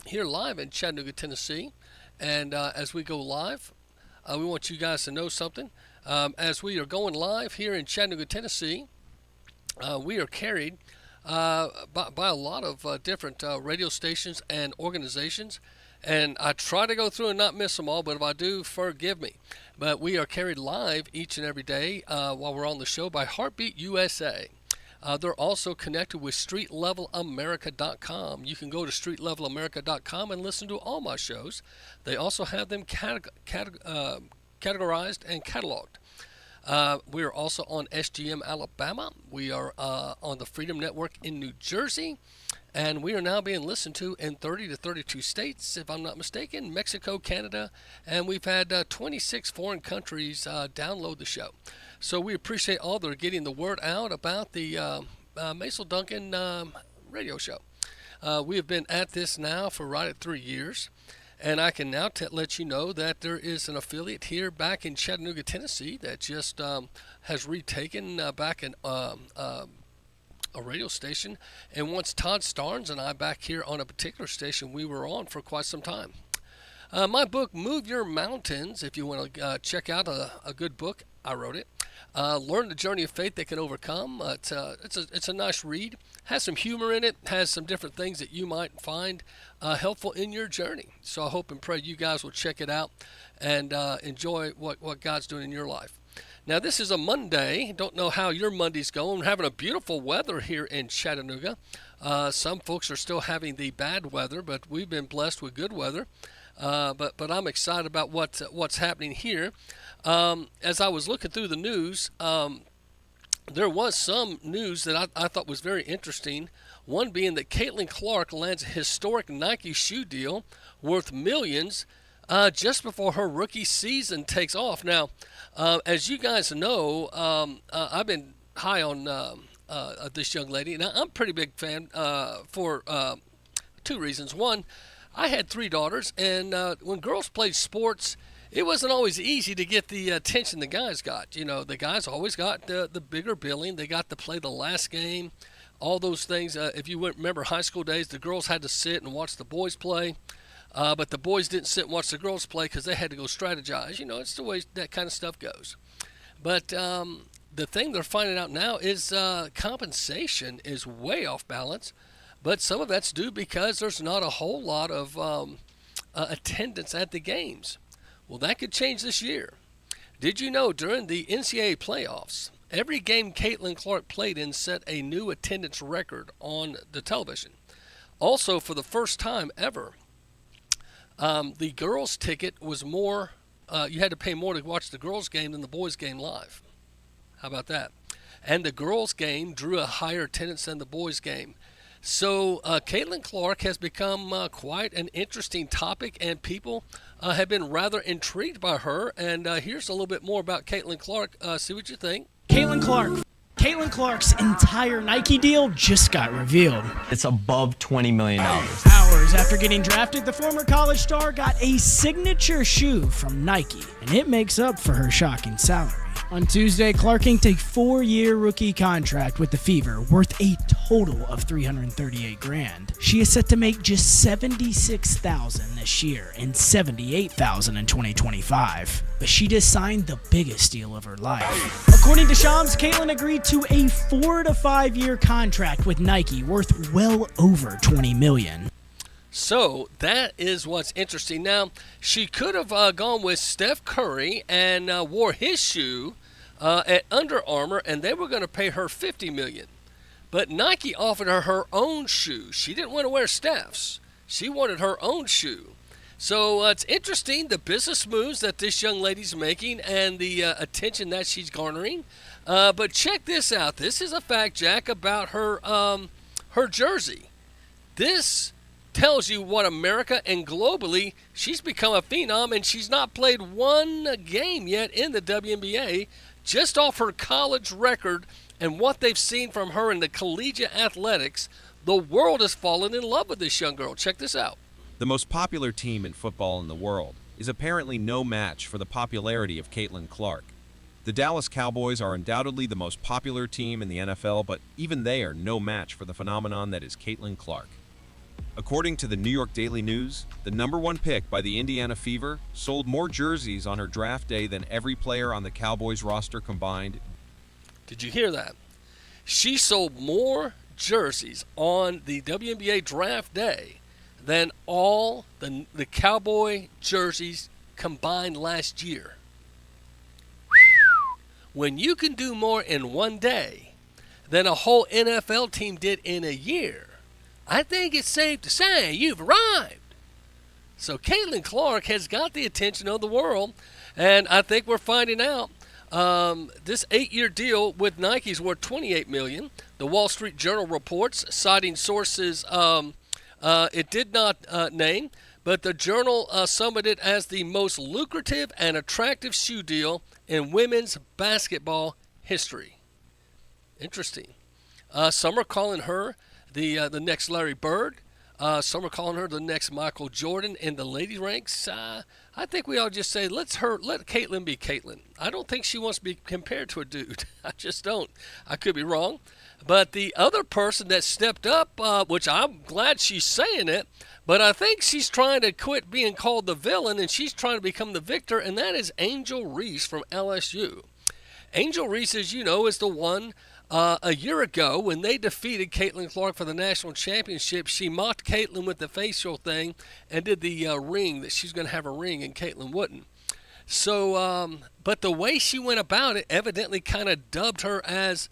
here live in Chattanooga, Tennessee. And as we go live, we want you guys to know something. As we are going live here in Chattanooga, Tennessee, we are carried by a lot of different radio stations and organizations. And I try to go through and not miss them all, but if I do, forgive me. But we are carried live each and every day while we're on the show by Heartbeat USA. They're also connected with StreetLevelAmerica.com. You can go to StreetLevelAmerica.com and listen to all my shows. They also have them categorized and cataloged. We are also on SGM Alabama. We are on the Freedom Network in New Jersey. And we are now being listened to in 30 to 32 states, if I'm not mistaken, Mexico, Canada, and we've had 26 foreign countries download the show. So we appreciate all that are getting the word out about the Macil Duncan radio show. We have been at this now for right at 3 years, and I can now let you know that there is an affiliate here back in Chattanooga, Tennessee that just has retaken back a radio station, and once Todd Starnes and I back here on a particular station we were on for quite some time. My book, Move Your Mountains, if you want to check out a good book, I wrote it. Learn the Journey of Faith That Can Overcome. It's a nice read. Has some humor in it. Has some different things that you might find helpful in your journey. So I hope and pray you guys will check it out and enjoy what God's doing in your life. Now, this is a Monday. Don't know how your Monday's going. We're having a beautiful weather here in Chattanooga. Some folks are still having the bad weather, but we've been blessed with good weather. But I'm excited about what's happening here. As I was looking through the news, there was some news that I thought was very interesting. One being that Caitlin Clark lands a historic Nike shoe deal worth millions just before her rookie season takes off. Now, as you guys know, I've been high on this young lady, and I'm a pretty big fan for two reasons. One, I had three daughters, and when girls played sports, it wasn't always easy to get the attention the guys got. You know, the guys always got the bigger billing. They got to play the last game, all those things. If you remember high school days, the girls had to sit and watch the boys play. But the boys didn't sit and watch the girls play because they had to go strategize. You know, it's the way that kind of stuff goes. But the thing they're finding out now is compensation is way off balance. But some of that's due because there's not a whole lot of attendance at the games. Well, that could change this year. Did you know during the NCAA playoffs, every game Caitlin Clark played in set a new attendance record on the television? Also, for the first time ever, the girls' ticket was more, you had to pay more to watch the girls' game than the boys' game live. How about that? And the girls' game drew a higher attendance than the boys' game. So Caitlin Clark has become quite an interesting topic, and people have been rather intrigued by her. And here's a little bit more about Caitlin Clark. See what you think. Caitlin Clark's entire Nike deal just got revealed. It's above $20 million. Hours after getting drafted, the former college star got a signature shoe from Nike, and it makes up for her shocking salary. On Tuesday, Clark inked a 4-year rookie contract with the Fever, worth a total of $338,000. She is set to make just $76,000 this year and $78,000 in 2025. But she just signed the biggest deal of her life. According to Shams, Caitlin agreed to a 4 to 5 year contract with Nike, worth well over $20 million. So that is what's interesting. Now, she could have gone with Steph Curry and wore his shoe at Under Armour, and they were going to pay her $50 million. But Nike offered her her own shoe. She didn't want to wear Steph's. She wanted her own shoe. So it's interesting, the business moves that this young lady's making and the attention that she's garnering. But check this out. This is a fact, Jack, about her her jersey. This tells you what America and globally, she's become a phenom, and she's not played one game yet in the WNBA, just off her college record and what they've seen from her in the collegiate athletics. The world has fallen in love with this young girl. Check this out. The most popular team in football in the world is apparently no match for the popularity of Caitlin Clark. The Dallas Cowboys are undoubtedly the most popular team in the NFL, but even they are no match for the phenomenon that is Caitlin Clark. According to the New York Daily News, the number one pick by the Indiana Fever sold more jerseys on her draft day than every player on the Cowboys roster combined. Did you hear that? She sold more jerseys on the WNBA draft day than all the Cowboy jerseys combined last year. When you can do more in one day than a whole NFL team did in a year, I think it's safe to say you've arrived. So Caitlin Clark has got the attention of the world, and I think we're finding out this 8-year deal with Nike is worth $28 million. The Wall Street Journal reports, citing sources it did not name, but the Journal summed it as the most lucrative and attractive shoe deal in women's basketball history. Interesting. Some are calling her the next Larry Bird. Some are calling her the next Michael Jordan in the lady ranks. I think we all just say let Caitlin be Caitlin. I don't think she wants to be compared to a dude. I just don't. I could be wrong. But the other person that stepped up, which I'm glad she's saying it, but I think she's trying to quit being called the villain and she's trying to become the victor, and that is Angel Reese from LSU. Angel Reese, as you know, is the one a year ago when they defeated Caitlin Clark for the national championship. She mocked Caitlin with the facial thing and did the ring, that she's going to have a ring and Caitlin wouldn't. So, but the way she went about it evidently kind of dubbed her as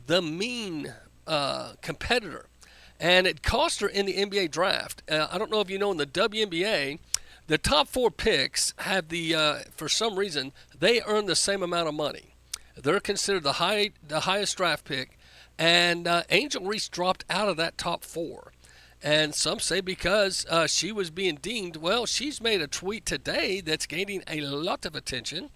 the mean competitor. And it cost her in the NBA draft. I don't know if you know, in the WNBA, the top 4 picks have for some reason, they earn the same amount of money. They're considered the highest draft pick, and Angel Reese dropped out of that top 4. And some say because she was being deemed, well, she's made a tweet today that's gaining a lot of attention.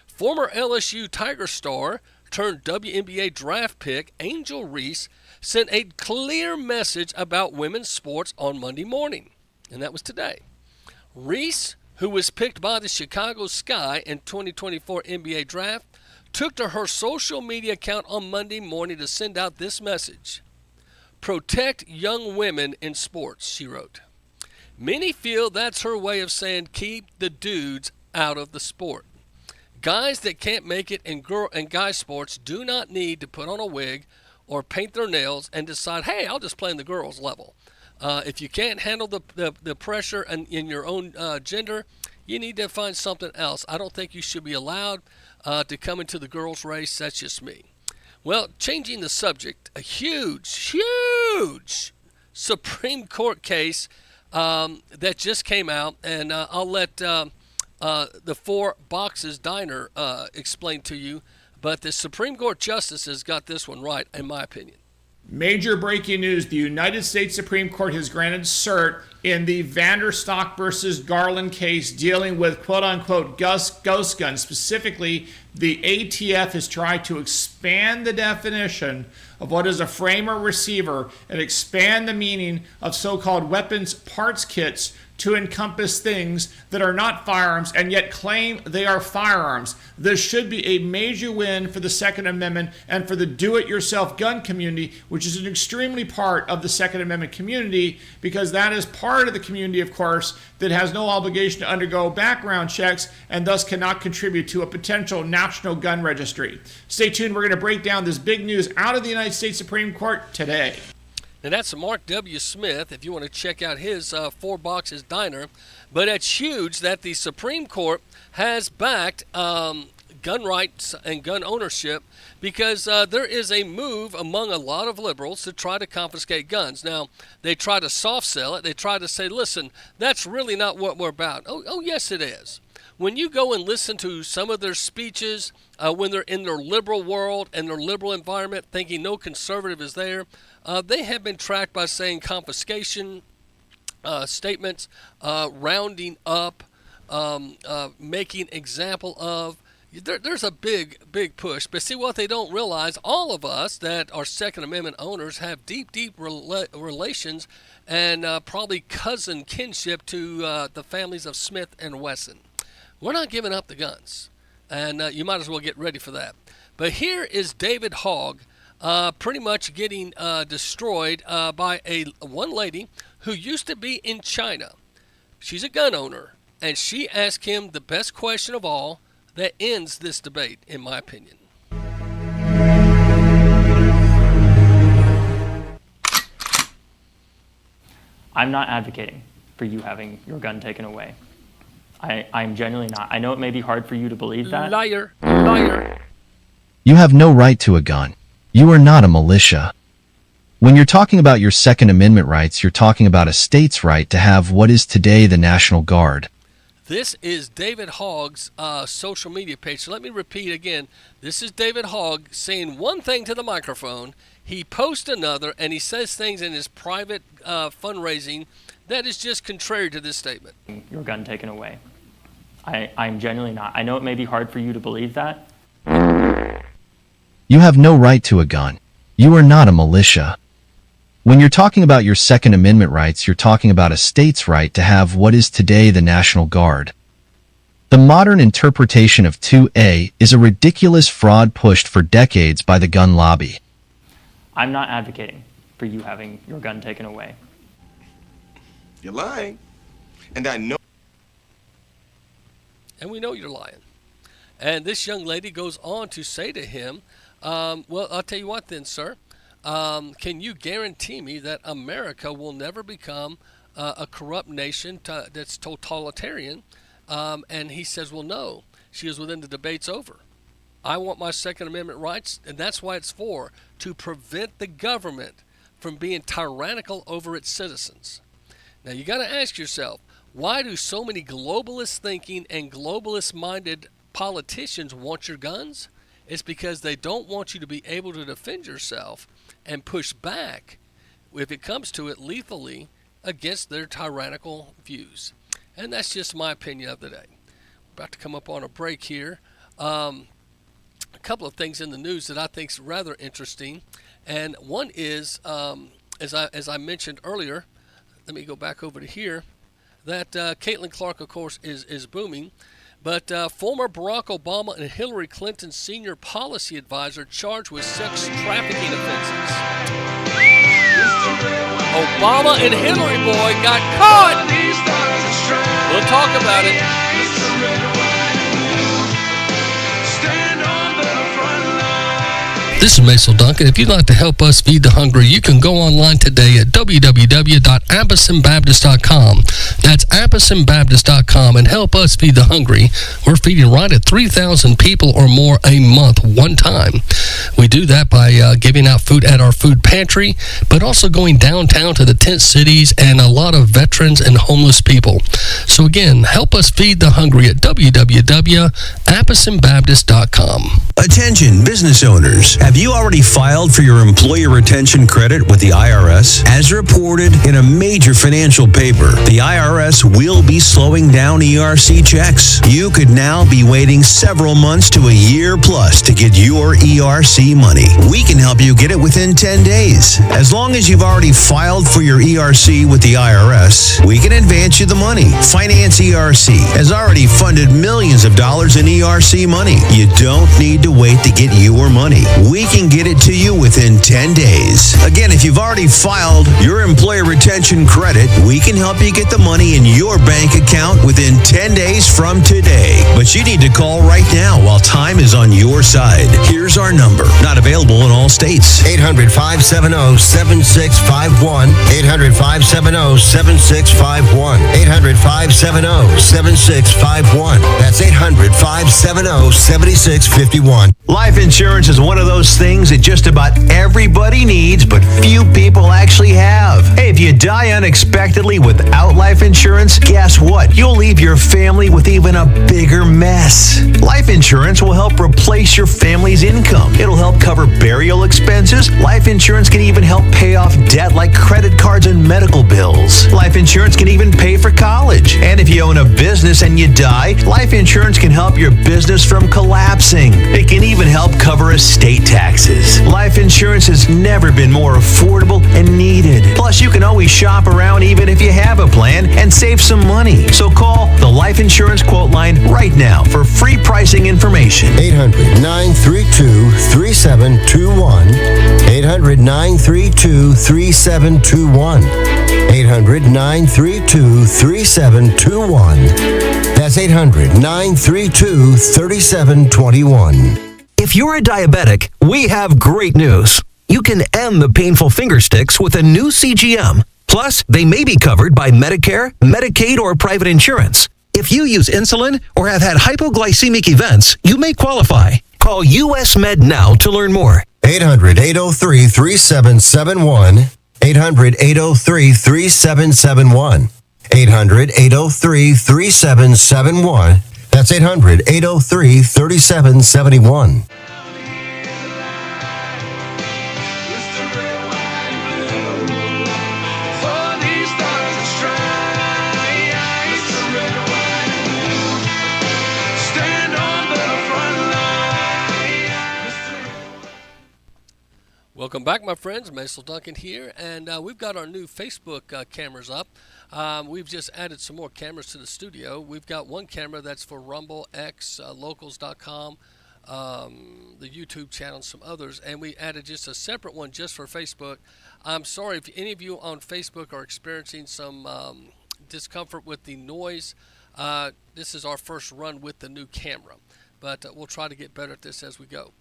Former LSU Tiger star turned WNBA draft pick Angel Reese sent a clear message about women's sports on Monday morning, and that was today. Reese, who was picked by the Chicago Sky in 2024 NBA draft, took to her social media account on Monday morning to send out this message. Protect young women in sports, she wrote. Many feel that's her way of saying keep the dudes out of the sport. Guys that can't make it in girl and guy sports do not need to put on a wig or paint their nails and decide, hey, I'll just play in the girls level. If you can't handle the pressure in your own gender, you need to find something else. I don't think you should be allowed to come into the girls' race. That's just me. Well, changing the subject, a huge Supreme Court case that just came out, and I'll let the Four Boxes Diner explain to you, but the Supreme Court justices got this one right, in my opinion. Major breaking news. The United States Supreme Court has granted cert in the Vanderstock versus Garland case dealing with quote-unquote ghost guns. Specifically, the ATF has tried to expand the definition of what is a frame or receiver and expand the meaning of so-called weapons parts kits to encompass things that are not firearms and yet claim they are firearms. This should be a major win for the Second Amendment and for the do-it-yourself gun community, which is an extremely part of the Second Amendment community, because that is part of the community, of course, that has no obligation to undergo background checks and thus cannot contribute to a potential national gun registry. Stay tuned. We're going to break down this big news out of the United States Supreme Court today. And that's Mark W. Smith, if you want to check out his Four Boxes Diner. But it's huge that the Supreme Court has backed gun rights and gun ownership, because there is a move among a lot of liberals to try to confiscate guns. Now, they try to soft sell it. They try to say, listen, that's really not what we're about. Oh, yes, it is. When you go and listen to some of their speeches, when they're in their liberal world and their liberal environment, thinking no conservative is there, they have been tracked by saying confiscation statements, rounding up, making example of. There's a big push. But see, what they don't realize, all of us that are Second Amendment owners have deep relations and probably cousin kinship to the families of Smith and Wesson. We're not giving up the guns, and you might as well get ready for that. But here is David Hogg pretty much getting destroyed by one lady who used to be in China. She's a gun owner, and she asked him the best question of all that ends this debate, in my opinion. I'm not advocating for you having your gun taken away. I'm genuinely not. I know it may be hard for you to believe that. Liar. Liar. You have no right to a gun. You are not a militia. When you're talking about your Second Amendment rights, you're talking about a state's right to have what is today the National Guard. This is David Hogg's social media page. So let me repeat again. This is David Hogg saying one thing to the microphone. He posts another, and he says things in his private fundraising that is just contrary to this statement. Your gun taken away. I'm genuinely not. I know it may be hard for you to believe that. You have no right to a gun. You are not a militia. When you're talking about your Second Amendment rights, you're talking about a state's right to have what is today the National Guard. The modern interpretation of 2A is a ridiculous fraud pushed for decades by the gun lobby. I'm not advocating for you having your gun taken away. You're lying. And I know. And we know you're lying. And this young lady goes on to say to him, well, I'll tell you what then, sir. Can you guarantee me that America will never become a corrupt nation that's totalitarian? And he says, well, no. She goes, well, then the debate's over. I want my Second Amendment rights, and that's why it's for, to prevent the government from being tyrannical over its citizens. Now, you got to ask yourself, why do so many globalist thinking and globalist-minded politicians want your guns? It's because they don't want you to be able to defend yourself and push back, if it comes to it, lethally against their tyrannical views. And that's just my opinion of the day. We're about to come up on a break here. A couple of things in the news that I think is rather interesting, and one is, as I mentioned earlier, let me go back over to here, that Caitlin Clark, of course, is booming, but former Barack Obama and Hillary Clinton's senior policy advisor charged with sex trafficking offenses. Obama and Hillary boy got caught. We'll talk about it. This is Macil Duncan. If you'd like to help us feed the hungry, you can go online today at www.appisonbaptist.com. That's appisonbaptist.com and help us feed the hungry. We're feeding right at 3,000 people or more a month, one time. We do that by giving out food at our food pantry, but also going downtown to the tent cities and a lot of veterans and homeless people. So again, help us feed the hungry at www.appisonbaptist.com. Attention business owners. Have you already filed for your employee retention credit with the IRS? As reported in a major financial paper, the IRS will be slowing down ERC checks. You could now be waiting several months to a year plus to get your ERC money. We can help you get it within 10 days. As long as you've already filed for your ERC with the IRS, we can advance you the money. Finance ERC has already funded millions of dollars in ERC money. You don't need to wait to get your money. We can get it to you within 10 days. Again, if you've already filed your employer retention credit, we can help you get the money in your bank account within 10 days from today. But you need to call right now while time is on your side. Here's our number. Not available in all states. 800-570-7651. 800-570-7651. 800-570-7651. That's 800-570-7651. Life insurance is one of those things that just about everybody needs, but few people actually have. Hey, if you die unexpectedly without life insurance, guess what? You'll leave your family with even a bigger mess. Life insurance will help replace your family's income. It'll help cover burial expenses. Life insurance can even help pay off debt like credit cards and medical bills. Life insurance can even pay for college. And if you own a business and you die, life insurance can help your business from collapsing. It can even help cover estate taxes. Life insurance has never been more affordable and needed. Plus, you can always shop around even if you have a plan and save some money. So call the Life life insurance quote line right now for free pricing information. 800-932-3721. 800-932-3721. 800-932-3721. That's 800-932-3721. If you're a diabetic, we have great news. You can end the painful finger sticks with a new CGM. Plus, they may be covered by Medicare, Medicaid, or private insurance. If you use insulin or have had hypoglycemic events, you may qualify. Call US Med now to learn more. 800-803-3771. 800-803-3771. 800-803-3771. That's 800-803-3771. Welcome back, my friends. Macil Duncan here, and we've got our new Facebook cameras up. We've just added some more cameras to the studio. We've got one camera that's for Rumble, X, Locals.com, the YouTube channel, and some others, and we added just a separate one just for Facebook. I'm sorry if any of you on Facebook are experiencing some discomfort with the noise. This is our first run with the new camera, but we'll try to get better at this as we go.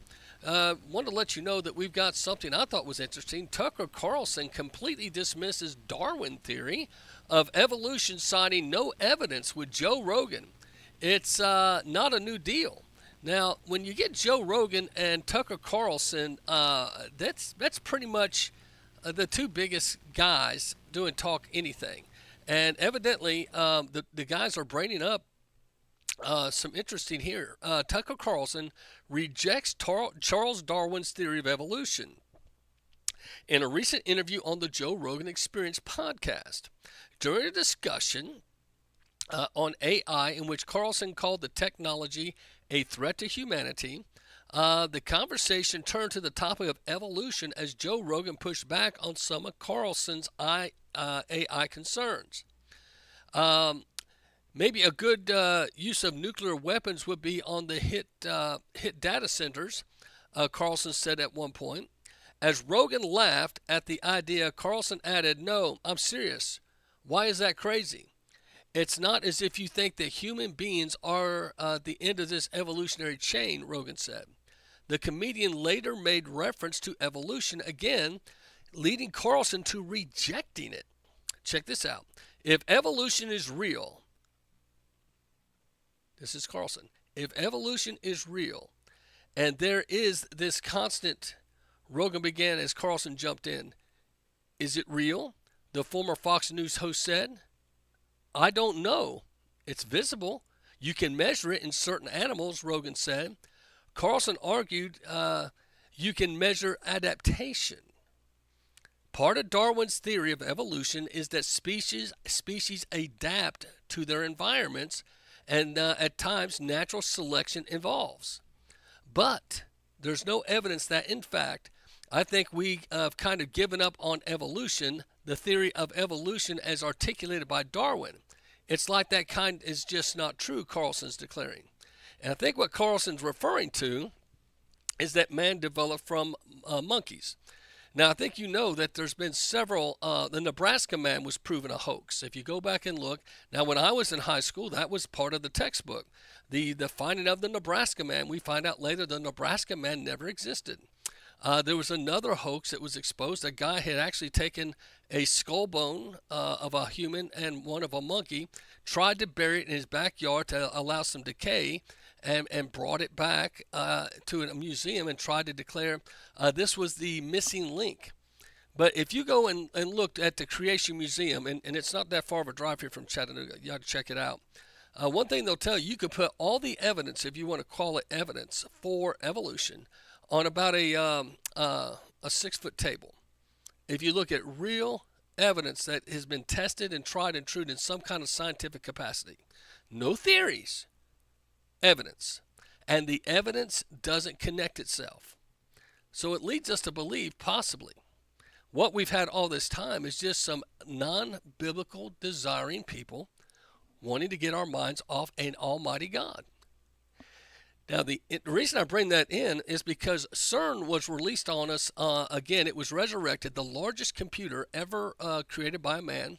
Want to let you know that we've got something I thought was interesting. Tucker Carlson completely dismisses Darwin theory of evolution, citing no evidence with Joe Rogan. It's not a new deal. Now, when you get Joe Rogan and Tucker Carlson, that's pretty much the two biggest guys doing Talk Anything. And evidently, the guys are braining up some interesting here. Tucker Carlson rejects Charles Darwin's theory of evolution in a recent interview on the Joe Rogan Experience podcast. During a discussion on AI in which Carlson called the technology a threat to humanity, the conversation turned to the topic of evolution as Joe Rogan pushed back on some of Carlson's AI concerns. Maybe a good use of nuclear weapons would be on the hit data centers, Carlson said at one point. As Rogan laughed at the idea, Carlson added, "No, I'm serious. Why is that crazy? It's not as if you think that human beings are the end of this evolutionary chain," Rogan said. The comedian later made reference to evolution again, leading Carlson to rejecting it. Check this out. If evolution is real, this is Carlson. If evolution is real, and there is this constant, Rogan began as Carlson jumped in. Is it real? The former Fox News host said. I don't know. It's visible. You can measure it in certain animals, Rogan said. Carlson argued you can measure adaptation. Part of Darwin's theory of evolution is that species adapt to their environments, and at times natural selection evolves. But there's no evidence that, in fact, I think we have kind of given up on evolution, the theory of evolution as articulated by Darwin. It's like that kind is just not true, Carlson's declaring. And I think what Carlson's referring to is that man developed from monkeys. Now, I think you know that there's been several, the Nebraska man was proven a hoax. If you go back and look, now when I was in high school, that was part of the textbook. The finding of the Nebraska man, we find out later the Nebraska man never existed. There was another hoax that was exposed. A guy had actually taken a skull bone of a human and one of a monkey, tried to bury it in his backyard to allow some decay, and brought it back to a museum and tried to declare this was the missing link. But if you go and look at the Creation Museum, and it's not that far of a drive here from Chattanooga, you ought to check it out. One thing they'll tell you, you can put all the evidence, if you want to call it evidence, for evolution on about a 6-foot table. If you look at real evidence that has been tested and tried and true in some kind of scientific capacity, no theories, evidence, and the evidence doesn't connect itself. So it leads us to believe possibly what we've had all this time is just some non-biblical desiring people wanting to get our minds off an almighty God. Now, the reason I bring that in is because CERN was released on us. Again, it was resurrected, the largest computer ever created by a man,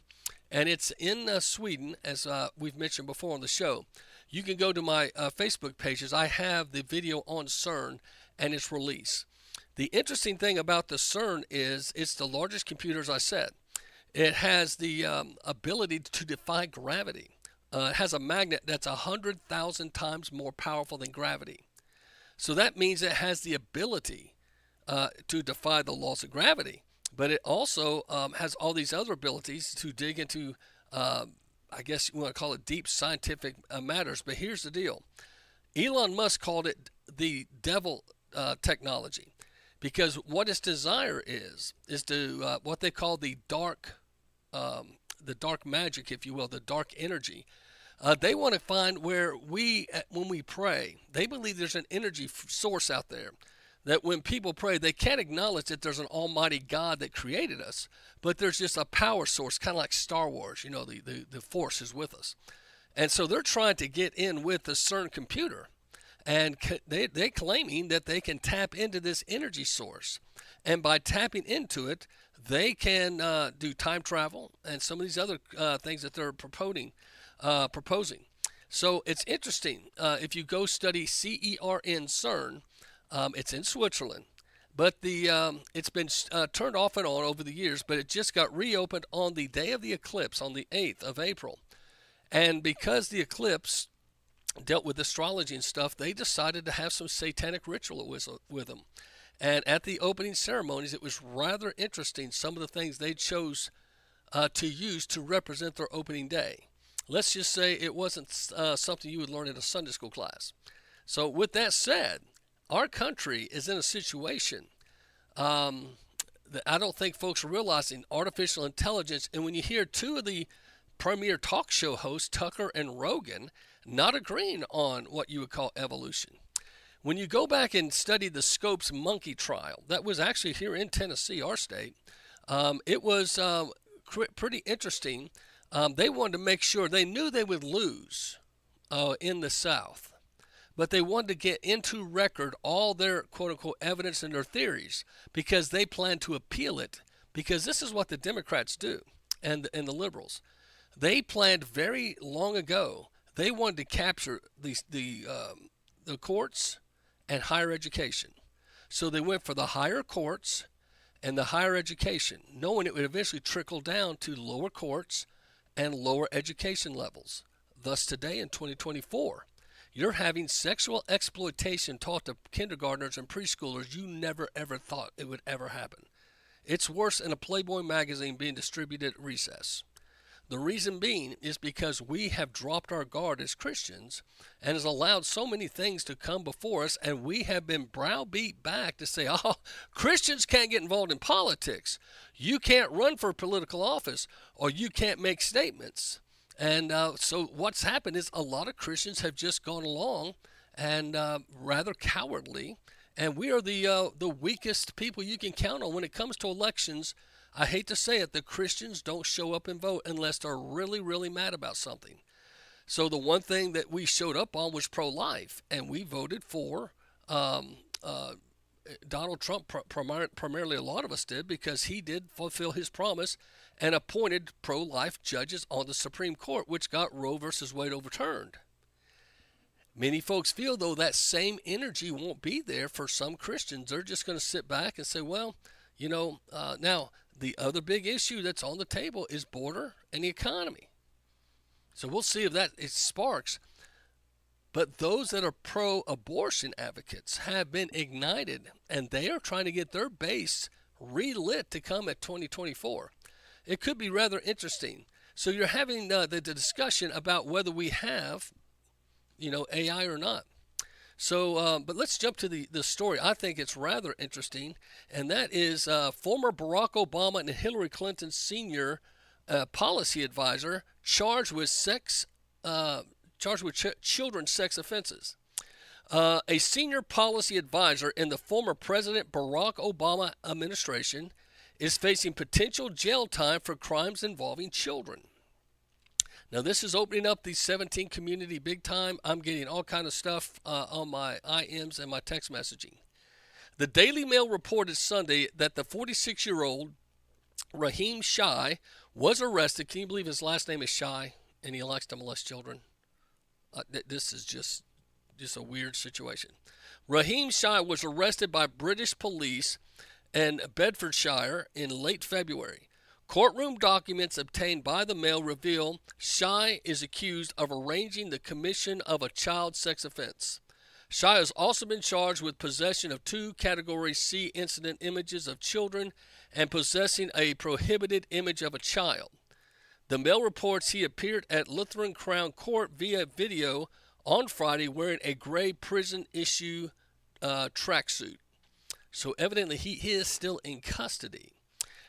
and it's in Sweden, as we've mentioned before on the show. You can go to my Facebook pages. I have the video on CERN and its release. The interesting thing about the CERN is it's the largest computer, as I said. It has the ability to defy gravity. It has a magnet that's 100,000 times more powerful than gravity. So that means it has the ability to defy the laws of gravity. But it also has all these other abilities to dig into, I guess you want to call it deep scientific matters. But here's the deal. Elon Musk called it the devil technology, because what its desire is to what they call the dark magic, if you will, the dark energy. They want to find where when we pray, they believe there's an energy source out there that when people pray, they can't acknowledge that there's an almighty God that created us, but there's just a power source, kind of like Star Wars, the force is with us. And so they're trying to get in with the CERN computer, and they're claiming that they can tap into this energy source. And by tapping into it, they can do time travel and some of these other things that they're proposing. So it's interesting. If you go study CERN, it's in Switzerland. But it's been turned off and on over the years, but it just got reopened on the day of the eclipse, on the 8th of April. And because the eclipse dealt with astrology and stuff, they decided to have some satanic ritual with them. And at the opening ceremonies, it was rather interesting, some of the things they chose to use to represent their opening day. Let's just say it wasn't something you would learn in a Sunday school class. So with that said, our country is in a situation that I don't think folks are realizing, artificial intelligence. And when you hear two of the premier talk show hosts, Tucker and Rogan, not agreeing on what you would call evolution. When you go back and study the Scopes monkey trial, that was actually here in Tennessee, our state, it was pretty interesting. They wanted to make sure, they knew they would lose in the South, but they wanted to get into record all their quote-unquote evidence and their theories, because they planned to appeal it, because this is what the Democrats do and the liberals. They planned very long ago. They wanted to capture the courts and higher education. So they went for the higher courts and the higher education, knowing it would eventually trickle down to lower courts and lower education levels. Thus today in 2024, you're having sexual exploitation taught to kindergartners and preschoolers you never ever thought it would ever happen. It's worse than a Playboy magazine being distributed at recess. The reason being is because we have dropped our guard as Christians and has allowed so many things to come before us, and we have been browbeat back to say, oh, Christians can't get involved in politics. You can't run for political office, or you can't make statements. And so what's happened is a lot of Christians have just gone along and rather cowardly, and we are the weakest people you can count on when it comes to elections. I hate to say it, the Christians don't show up and vote unless they're really, really mad about something. So the one thing that we showed up on was pro-life, and we voted for Donald Trump, primarily a lot of us did, because he did fulfill his promise and appointed pro-life judges on the Supreme Court, which got Roe versus Wade overturned. Many folks feel, though, that same energy won't be there for some Christians. They're just going to sit back and say, well, now the other big issue that's on the table is border and the economy. So we'll see if it sparks. But those that are pro-abortion advocates have been ignited, and they are trying to get their base relit to come at 2024. It could be rather interesting. So you're having the discussion about whether we have, AI or not. So, but let's jump to the story. I think it's rather interesting, and that is former Barack Obama and Hillary Clinton's senior policy advisor charged with children's sex offenses. A senior policy advisor in the former President Barack Obama administration is facing potential jail time for crimes involving children. Now, this is opening up the 17 community big time. I'm getting all kind of stuff on my IMs and my text messaging. The Daily Mail reported Sunday that the 46-year-old Raheem Shai was arrested. Can you believe his last name is Shai and he likes to molest children? This is just a weird situation. Raheem Shai was arrested by British police in Bedfordshire in late February. Courtroom documents obtained by the Mail reveal Shai is accused of arranging the commission of a child sex offense. Shai has also been charged with possession of 2 Category C incident images of children and possessing a prohibited image of a child. The Mail reports he appeared at Lutheran Crown Court via video on Friday wearing a gray prison-issue tracksuit. So evidently he is still in custody.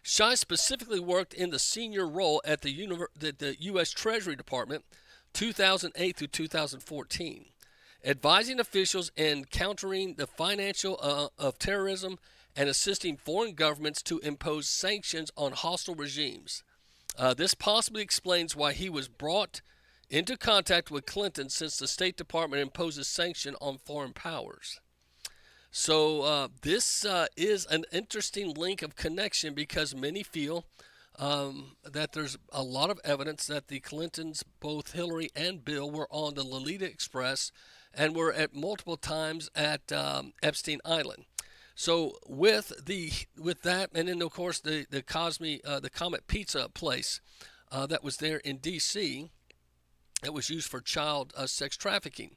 Shai specifically worked in the senior role at the U.S. Treasury Department 2008 through 2014. Advising officials in countering the financial of terrorism and assisting foreign governments to impose sanctions on hostile regimes. This possibly explains why he was brought into contact with Clinton since the State Department imposes sanction on foreign powers. So this is an interesting link of connection because many feel that there's a lot of evidence that the Clintons, both Hillary and Bill, were on the Lolita Express and were at multiple times at Epstein Island. So with that, and then of course the Comet Pizza place that was there in D.C. that was used for child sex trafficking,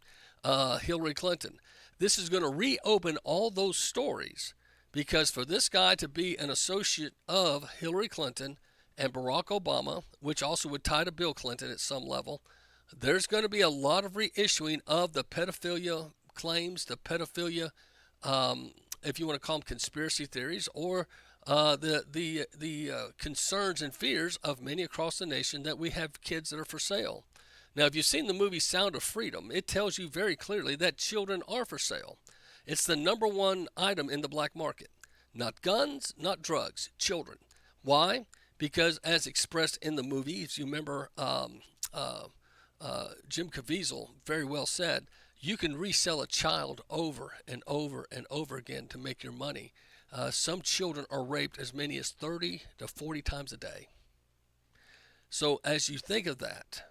Hillary Clinton. This is going to reopen all those stories because for this guy to be an associate of Hillary Clinton and Barack Obama, which also would tie to Bill Clinton at some level, there's going to be a lot of reissuing of the pedophilia claims, the pedophilia, if you want to call them conspiracy theories, or the concerns and fears of many across the nation that we have kids that are for sale. Now, if you've seen the movie Sound of Freedom, it tells you very clearly that children are for sale. It's the number one item in the black market. Not guns, not drugs, children. Why? Because as expressed in the movie, if you remember Jim Caviezel very well said, you can resell a child over and over and over again to make your money. Some children are raped as many as 30 to 40 times a day. So as you think of that,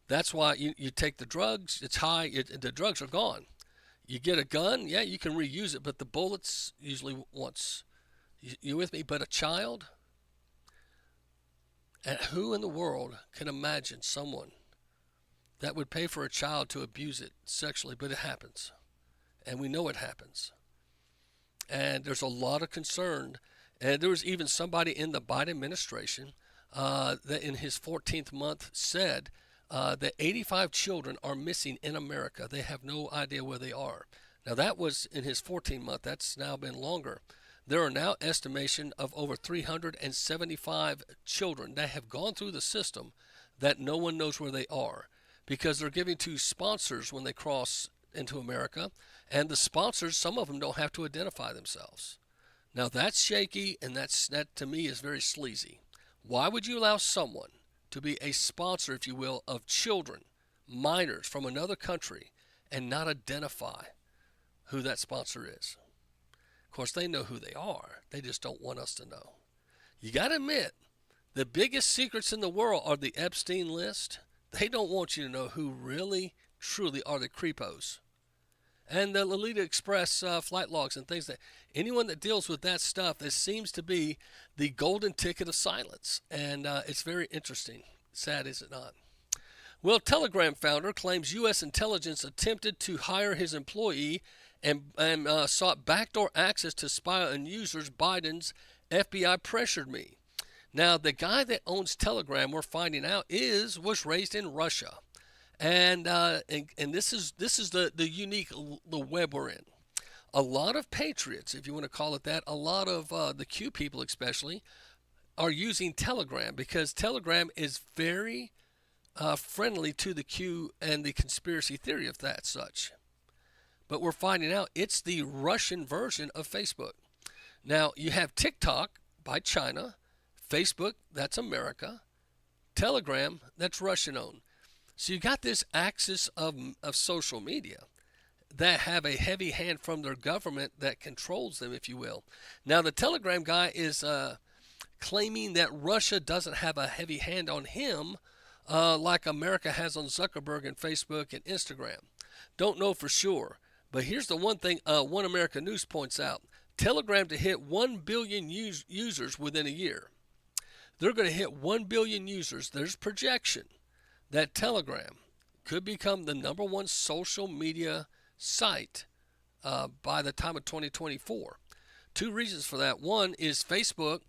that's why you take the drugs, it's high, the drugs are gone. You get a gun, yeah, you can reuse it, but the bullets usually once. You with me? But a child? And who in the world can imagine someone that would pay for a child to abuse it sexually? But it happens. And we know it happens. And there's a lot of concern. And there was even somebody in the Biden administration that in his 14th month said that 85 children are missing in America. They have no idea where they are. Now that was in his 14th month. That's now been longer. There are now estimation of over 375 children that have gone through the system that no one knows where they are because they're giving to sponsors when they cross into America. And the sponsors, some of them don't have to identify themselves. Now that's shaky, and that to me is very sleazy. Why would you allow someone to be a sponsor, if you will, of children, minors from another country, and not identify who that sponsor is? Of course, they know who they are. They just don't want us to know. You got to admit, the biggest secrets in the world are the Epstein list. They don't want you to know who really, truly are the creepos. And the Lolita Express flight logs and things that anyone that deals with that stuff, this seems to be the golden ticket of silence. And it's very interesting. Sad, is it not? Well, Telegram founder claims U.S. intelligence attempted to hire his employee and sought backdoor access to spy on users. Biden's FBI pressured me. Now, the guy that owns Telegram, we're finding out, was raised in Russia. And this is the unique the web we're in. A lot of patriots, if you want to call it that, a lot of the Q people especially, are using Telegram because Telegram is very friendly to the Q and the conspiracy theory of that such. But we're finding out it's the Russian version of Facebook. Now, you have TikTok by China, Facebook, that's America, Telegram, that's Russian-owned. So you got this axis of social media that have a heavy hand from their government that controls them, if you will. Now, the Telegram guy is claiming that Russia doesn't have a heavy hand on him like America has on Zuckerberg and Facebook and Instagram. Don't know for sure. But here's the one thing One America News points out. Telegram to hit 1 billion users within a year. They're going to hit 1 billion users. There's projection that Telegram could become the #1 social media site by the time of 2024. Two reasons for that. One is Facebook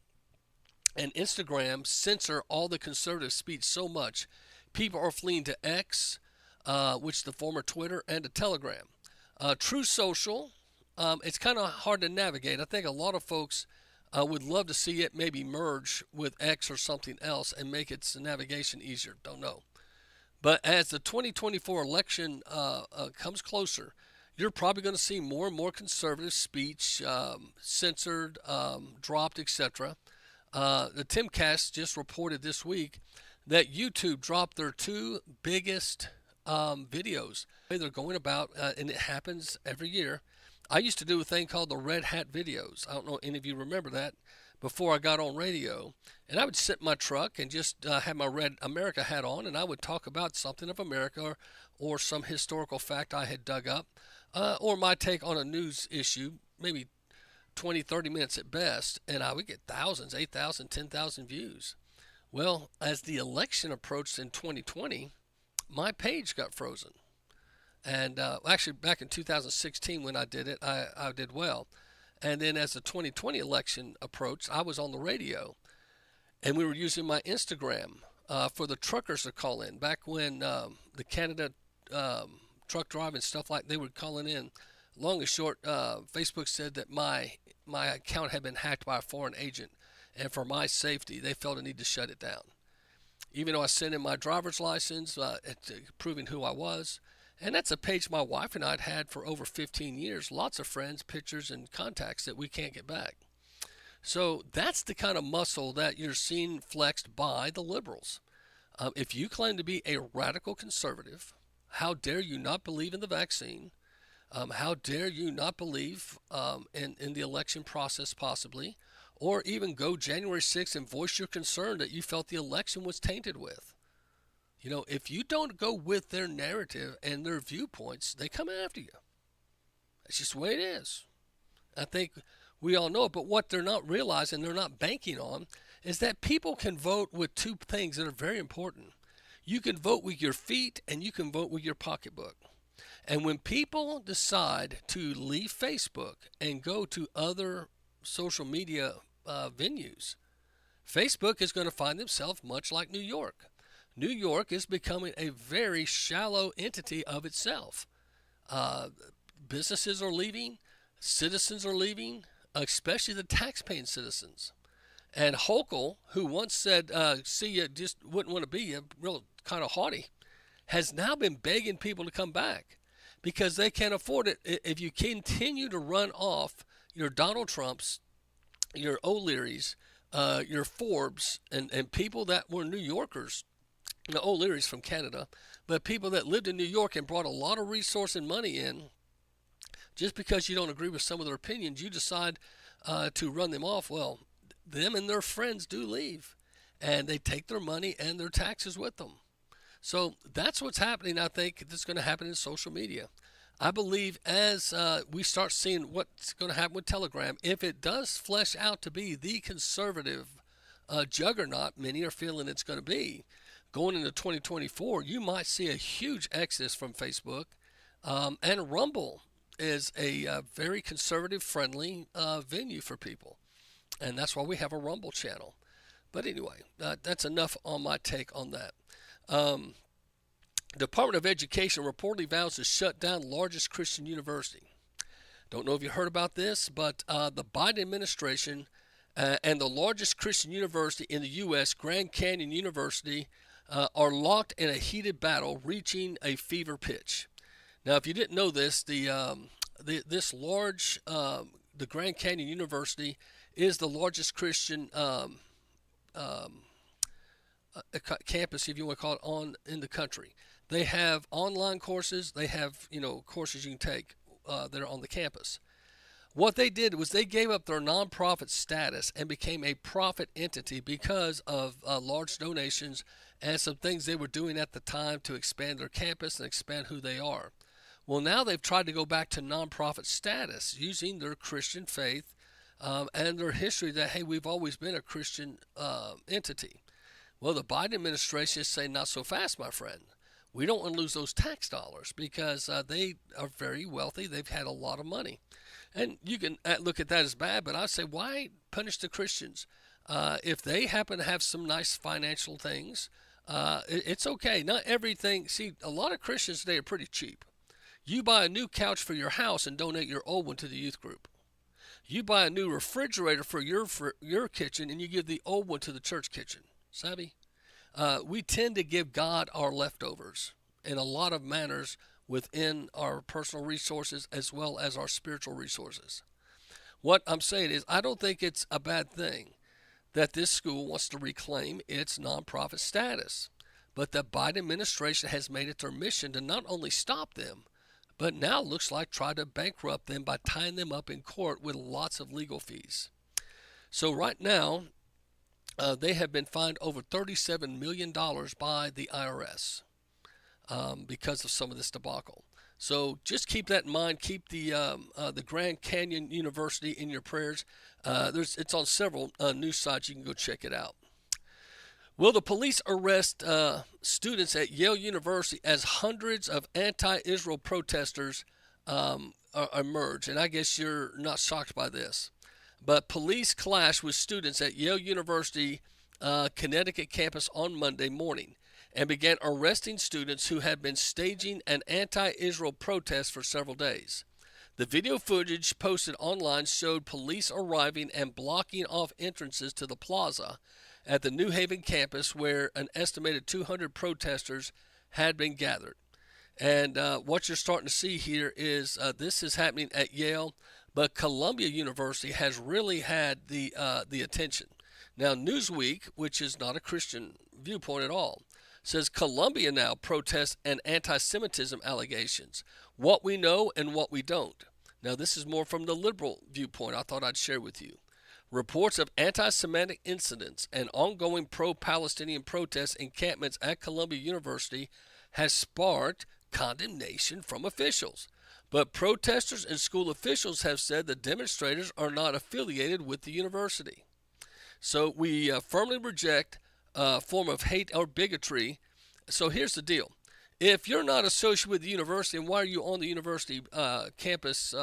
and Instagram censor all the conservative speech so much. People are fleeing to X, which is the former Twitter, and to Telegram. True Social, it's kind of hard to navigate. I think a lot of folks would love to see it maybe merge with X or something else and make its navigation easier. Don't know. But as the 2024 election comes closer, you're probably going to see more and more conservative speech censored, dropped, etc. The Timcast just reported this week that YouTube dropped their 2 biggest videos. They're going about, and it happens every year. I used to do a thing called the Red Hat videos. I don't know if any of you remember that before I got on radio. And I would sit in my truck and just have my Red America hat on, and I would talk about something of America or some historical fact I had dug up, or my take on a news issue, maybe 20, 30 minutes at best, and I would get thousands, 8,000, 10,000 views. Well, as the election approached in 2020, my page got frozen. And actually, back in 2016 when I did it, I did well. And then as the 2020 election approached, I was on the radio. And we were using my Instagram for the truckers to call in. Back when the Canada truck driving stuff like they were calling in. Long and short, Facebook said that my account had been hacked by a foreign agent. And for my safety, they felt a need to shut it down. Even though I sent in my driver's license proving who I was. And that's a page my wife and I had for over 15 years. Lots of friends, pictures, and contacts that we can't get back. So that's the kind of muscle that you're seeing flexed by the liberals. If you claim to be a radical conservative, how dare you not believe in the vaccine? How dare you not believe in the election process possibly? Or even go January 6th and voice your concern that you felt the election was tainted with. You know, if you don't go with their narrative and their viewpoints, they come after you. That's just the way it is. I think we all know it, but what they're not realizing, they're not banking on, is that people can vote with 2 things that are very important. You can vote with your feet and you can vote with your pocketbook. And when people decide to leave Facebook and go to other social media venues, Facebook is going to find themselves much like New York. New York is becoming a very shallow entity of itself. Businesses are leaving, citizens are leaving, especially the tax-paying citizens. And Hochul, who once said, see you, just wouldn't want to be you, real kind of haughty, has now been begging people to come back because they can't afford it. If you continue to run off your Donald Trumps, your O'Learys, your Forbes, and people that were New Yorkers, the O'Learys from Canada, but people that lived in New York and brought a lot of resource and money in, just because you don't agree with some of their opinions, you decide to run them off. Well, them and their friends do leave, and they take their money and their taxes with them. So that's what's happening. I think that's going to happen in social media. I believe as we start seeing what's going to happen with Telegram, if it does flesh out to be the conservative juggernaut many are feeling it's going to be, going into 2024, you might see a huge exodus from Facebook. And Rumble is a very conservative-friendly venue for people. And that's why we have a Rumble channel. But anyway, that's enough on my take on that. Department of Education reportedly vows to shut down largest Christian university. Don't know if you heard about this, but the Biden administration and the largest Christian university in the U.S., Grand Canyon University, are locked in a heated battle, reaching a fever pitch. Now, if you didn't know this, the Grand Canyon University is the largest Christian campus, if you want to call it, on in the country. They have online courses. They have courses you can take that are on the campus. What they did was they gave up their nonprofit status and became a profit entity because of large donations and some things they were doing at the time to expand their campus and expand who they are. Well, now they've tried to go back to nonprofit status using their Christian faith and their history that, hey, we've always been a Christian entity. Well, the Biden administration is saying, not so fast, my friend. We don't want to lose those tax dollars because they are very wealthy. They've had a lot of money. And you can look at that as bad, but I say, why punish the Christians? If they happen to have some nice financial things, it's okay. Not everything. See, a lot of Christians today are pretty cheap. You buy a new couch for your house and donate your old one to the youth group. You buy a new refrigerator for your kitchen and you give the old one to the church kitchen. Savvy? We tend to give God our leftovers in a lot of manners within our personal resources as well as our spiritual resources. What I'm saying is, I don't think it's a bad thing that this school wants to reclaim its nonprofit status. But the Biden administration has made it their mission to not only stop them, but now looks like try to bankrupt them by tying them up in court with lots of legal fees. So right now, they have been fined over $37 million by the IRS because of some of this debacle. So just keep that in mind. Keep the Grand Canyon University in your prayers. It's on several news sites. You can go check it out. Will the police arrest students at Yale University as hundreds of anti-Israel protesters emerge? And I guess you're not shocked by this. But police clashed with students at Yale University Connecticut campus on Monday morning and began arresting students who had been staging an anti-Israel protest for several days. The video footage posted online showed police arriving and blocking off entrances to the plaza at the New Haven campus where an estimated 200 protesters had been gathered. And what you're starting to see here is this is happening at Yale, but Columbia University has really had the attention. Now, Newsweek, which is not a Christian viewpoint at all, says Columbia now protests an anti-Semitism allegations, what we know and what we don't. Now, this is more from the liberal viewpoint I thought I'd share with you. Reports of anti-Semitic incidents and ongoing pro-Palestinian protests encampments at Columbia University has sparked condemnation from officials. But protesters and school officials have said the demonstrators are not affiliated with the university. So we firmly reject a form of hate or bigotry. So here's the deal. If you're not associated with the university, and why are you on the university campus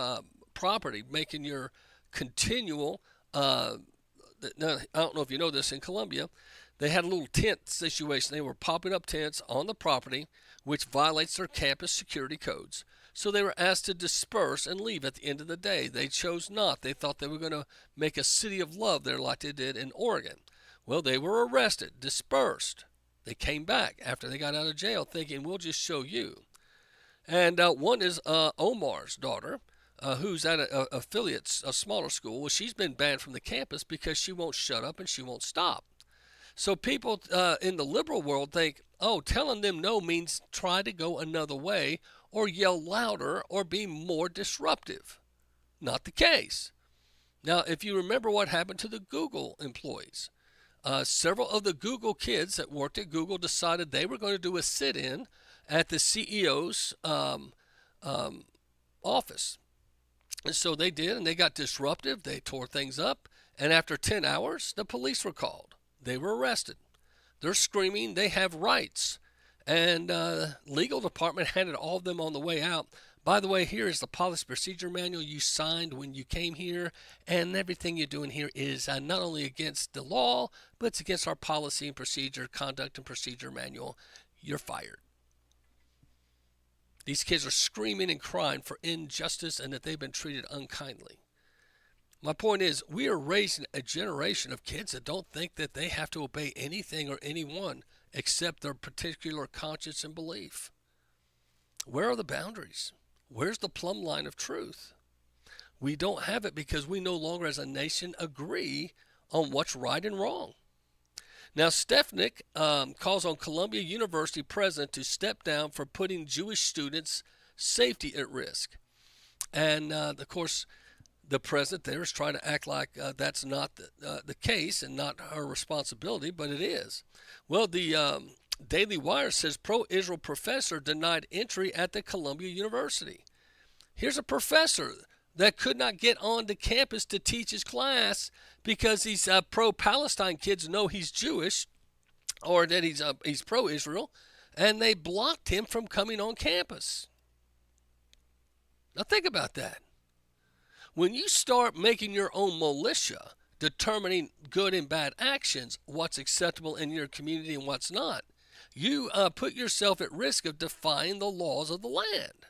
property making your continual now, I don't know if you know this, in Columbia, they had a little tent situation. They were popping up tents on the property, which violates their campus security codes. So they were asked to disperse and leave at the end of the day. They chose not. They thought they were going to make a city of love there like they did in Oregon. Well, they were arrested, dispersed. They came back after they got out of jail thinking, we'll just show you. And one is Omar's daughter, who's at a affiliate, a smaller school. Well, she's been banned from the campus because she won't shut up and she won't stop. So people in the liberal world think, oh, telling them no means try to go another way or yell louder or be more disruptive. Not the case. Now, if you remember what happened to the Google employees, several of the Google kids that worked at Google decided they were going to do a sit-in at the CEO's office. And so they did, and they got disruptive. They tore things up. And after 10 hours, the police were called. They were arrested. They're screaming they have rights. And legal department handed all of them on the way out. By the way, here is the policy procedure manual you signed when you came here. And everything you're doing here is not only against the law, but it's against our policy and procedure, conduct and procedure manual. You're fired. These kids are screaming and crying for injustice and that they've been treated unkindly. My point is, we are raising a generation of kids that don't think that they have to obey anything or anyone except their particular conscience and belief. Where are the boundaries? Where's the plumb line of truth? We don't have it because we no longer as a nation agree on what's right and wrong. Now, Stefnik calls on Columbia University president to step down for putting Jewish students' safety at risk. And, of course, the president there is trying to act like that's not the case and not her responsibility, but it is. Well, the Daily Wire says pro-Israel professor denied entry at the Columbia University. Here's a professor that could not get onto campus to teach his class because these pro-Palestine kids know he's Jewish or that he's pro-Israel, and they blocked him from coming on campus. Now think about that. When you start making your own militia, determining good and bad actions, what's acceptable in your community and what's not, you put yourself at risk of defying the laws of the land.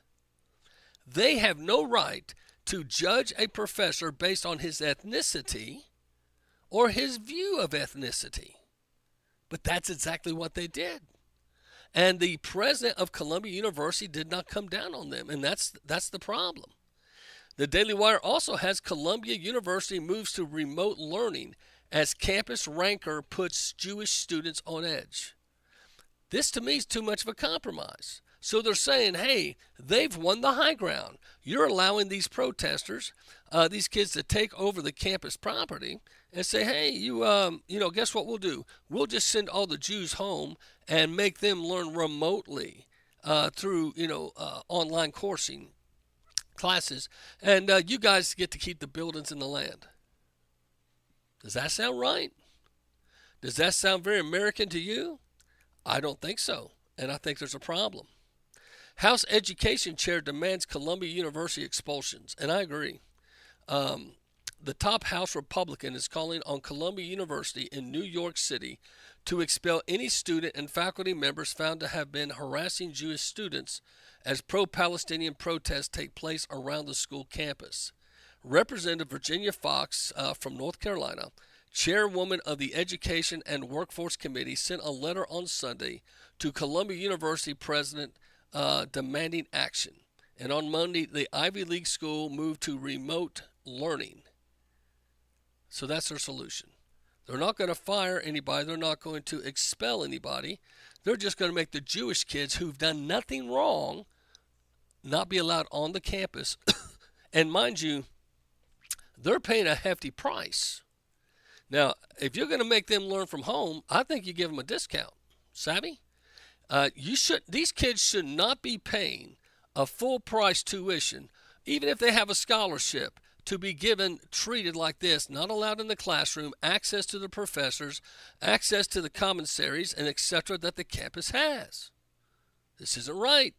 They have no right to judge a professor based on his ethnicity or his view of ethnicity. But that's exactly what they did. And the president of Columbia University did not come down on them, and that's the problem. The Daily Wire also has Columbia University moves to remote learning as campus rancor puts Jewish students on edge. This to me is too much of a compromise. So they're saying, hey, they've won the high ground. You're allowing these protesters, these kids to take over the campus property and say, hey, guess what we'll do? We'll just send all the Jews home and make them learn remotely through, online coursing classes, and you guys get to keep the buildings and the land. Does that sound right? Does that sound very American to you? I don't think so, and I think there's a problem. House Education Chair demands Columbia University expulsions, and I agree. The top House Republican is calling on Columbia University in New York City to expel any student and faculty members found to have been harassing Jewish students as pro-Palestinian protests take place around the school campus. Representative Virginia Fox from North Carolina, chairwoman of the Education and Workforce Committee, sent a letter on Sunday to Columbia University president demanding action. And on Monday, the Ivy League school moved to remote learning. So that's their solution. They're not going to fire anybody. They're not going to expel anybody. They're just going to make the Jewish kids who've done nothing wrong not be allowed on the campus. And mind you, they're paying a hefty price. Now, if you're going to make them learn from home, I think you give them a discount. Savvy? These kids should not be paying a full price tuition, even if they have a scholarship, to be treated like this, not allowed in the classroom, access to the professors, access to the commissaries, and etc. that the campus has. This isn't right.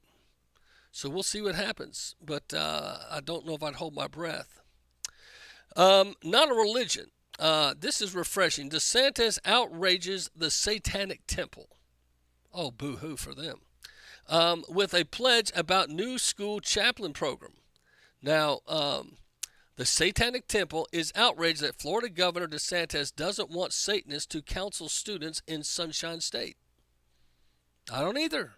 So we'll see what happens, but I don't know if I'd hold my breath. Not a religion. This is refreshing. DeSantis outrages the Satanic Temple. Oh, boo-hoo for them. With a pledge about new school chaplain program. Now, the Satanic Temple is outraged that Florida Governor DeSantis doesn't want Satanists to counsel students in Sunshine State. I don't either.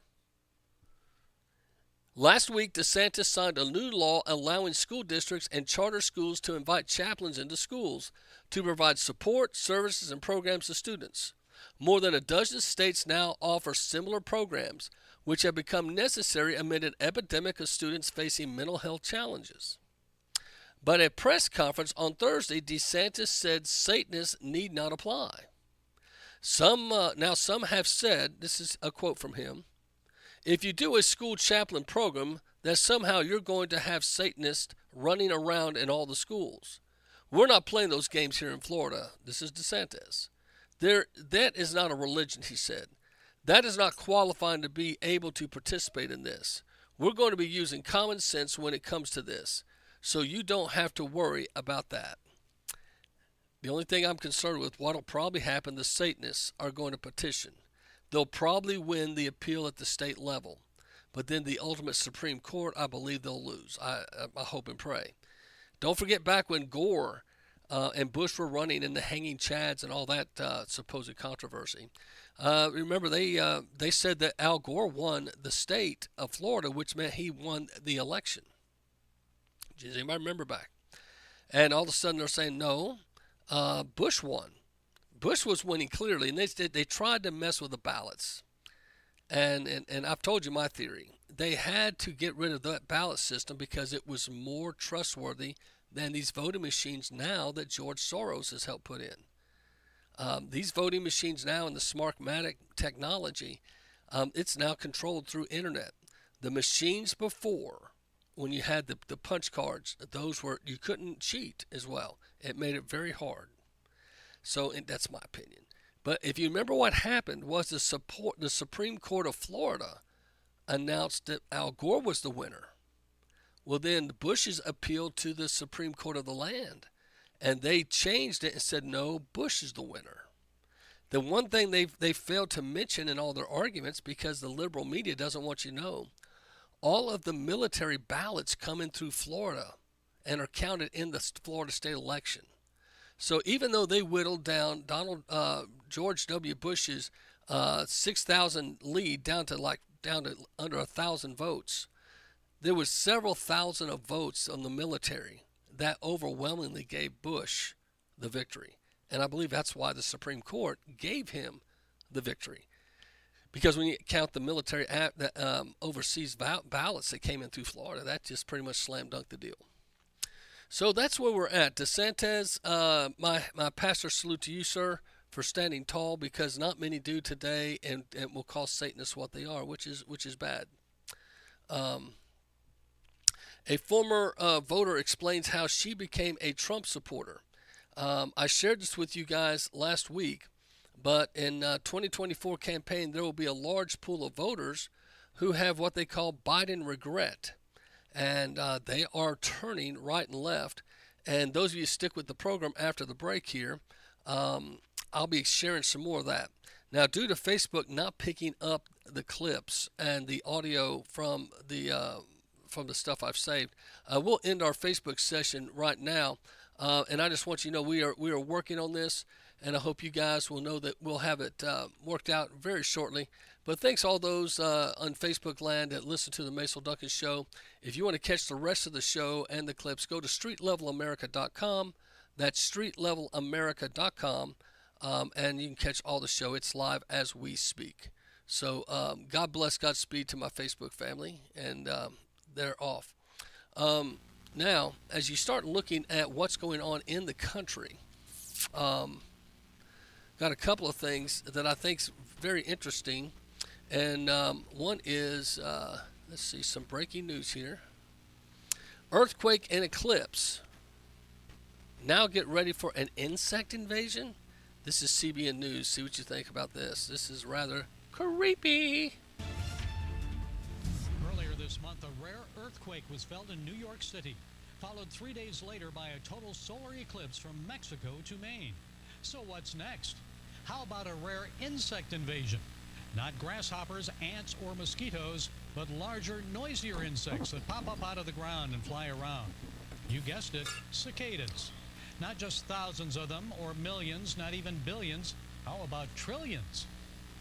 Last week, DeSantis signed a new law allowing school districts and charter schools to invite chaplains into schools to provide support, services, and programs to students. More than a dozen states now offer similar programs, which have become necessary amid an epidemic of students facing mental health challenges. But at a press conference on Thursday, DeSantis said Satanists need not apply. Some have said, this is a quote from him, if you do a school chaplain program, that somehow you're going to have Satanists running around in all the schools. We're not playing those games here in Florida. This is DeSantis. That is not a religion, he said. That is not qualifying to be able to participate in this. We're going to be using common sense when it comes to this, so you don't have to worry about that. The only thing I'm concerned with, what will probably happen, the Satanists are going to petition. They'll probably win the appeal at the state level, but then the ultimate Supreme Court, I believe they'll lose. I hope and pray. Don't forget back when Gore and Bush were running in the hanging chads and all that supposed controversy. Remember, they said that Al Gore won the state of Florida, which meant he won the election. Does anybody remember back? And all of a sudden they're saying, no, Bush won. Bush was winning clearly, and they tried to mess with the ballots. And I've told you my theory. They had to get rid of that ballot system because it was more trustworthy than these voting machines now that George Soros has helped put in. These voting machines now and the Smartmatic technology, it's now controlled through internet. The machines before, when you had the punch cards, those were, you couldn't cheat as well. It made it very hard. So that's my opinion. But if you remember what happened was the Supreme Court of Florida announced that Al Gore was the winner. Well, then the Bushes appealed to the Supreme Court of the land, and they changed it and said, no, Bush is the winner. The one thing they failed to mention in all their arguments, because the liberal media doesn't want you to know, all of the military ballots come in through Florida and are counted in the Florida state election. So even though they whittled down George W. Bush's 6,000 lead down to under 1,000 votes, there was several thousand of votes on the military that overwhelmingly gave Bush the victory. And I believe that's why the Supreme Court gave him the victory. Because when you count the military overseas ballots that came in through Florida, that just pretty much slam dunked the deal. So that's where we're at. DeSantis, my pastor salute to you, sir, for standing tall, because not many do today, and will call Satanists what they are, which is bad. A former voter explains how she became a Trump supporter. I shared this with you guys last week, but in 2024 campaign, there will be a large pool of voters who have what they call Biden regret. And they are turning right and left. And those of you who stick with the program after the break here, I'll be sharing some more of that. Now, due to Facebook not picking up the clips and the audio from the stuff I've saved, we'll end our Facebook session right now. And I just want you to know we are working on this, and I hope you guys will know that we'll have it worked out very shortly. But thanks all those on Facebook land that listen to the Macil Duncan Show. If you want to catch the rest of the show and the clips, go to streetlevelamerica.com. That's streetlevelamerica.com, and you can catch all the show. It's live as we speak. So God bless, Godspeed to my Facebook family, and they're off. Now, as you start looking at what's going on in the country, got a couple of things that I think is very interesting. And one is, let's see, some breaking news here. Earthquake and eclipse. Now get ready for an insect invasion? This is CBN News. See what you think about this. This is rather creepy. Earlier this month, a rare earthquake was felt in New York City, followed 3 days later by a total solar eclipse from Mexico to Maine. So what's next? How about a rare insect invasion? Not grasshoppers, ants, or mosquitoes, but larger, noisier insects that pop up out of the ground and fly around. You guessed it, cicadas. Not just thousands of them, or millions, not even billions. How about trillions?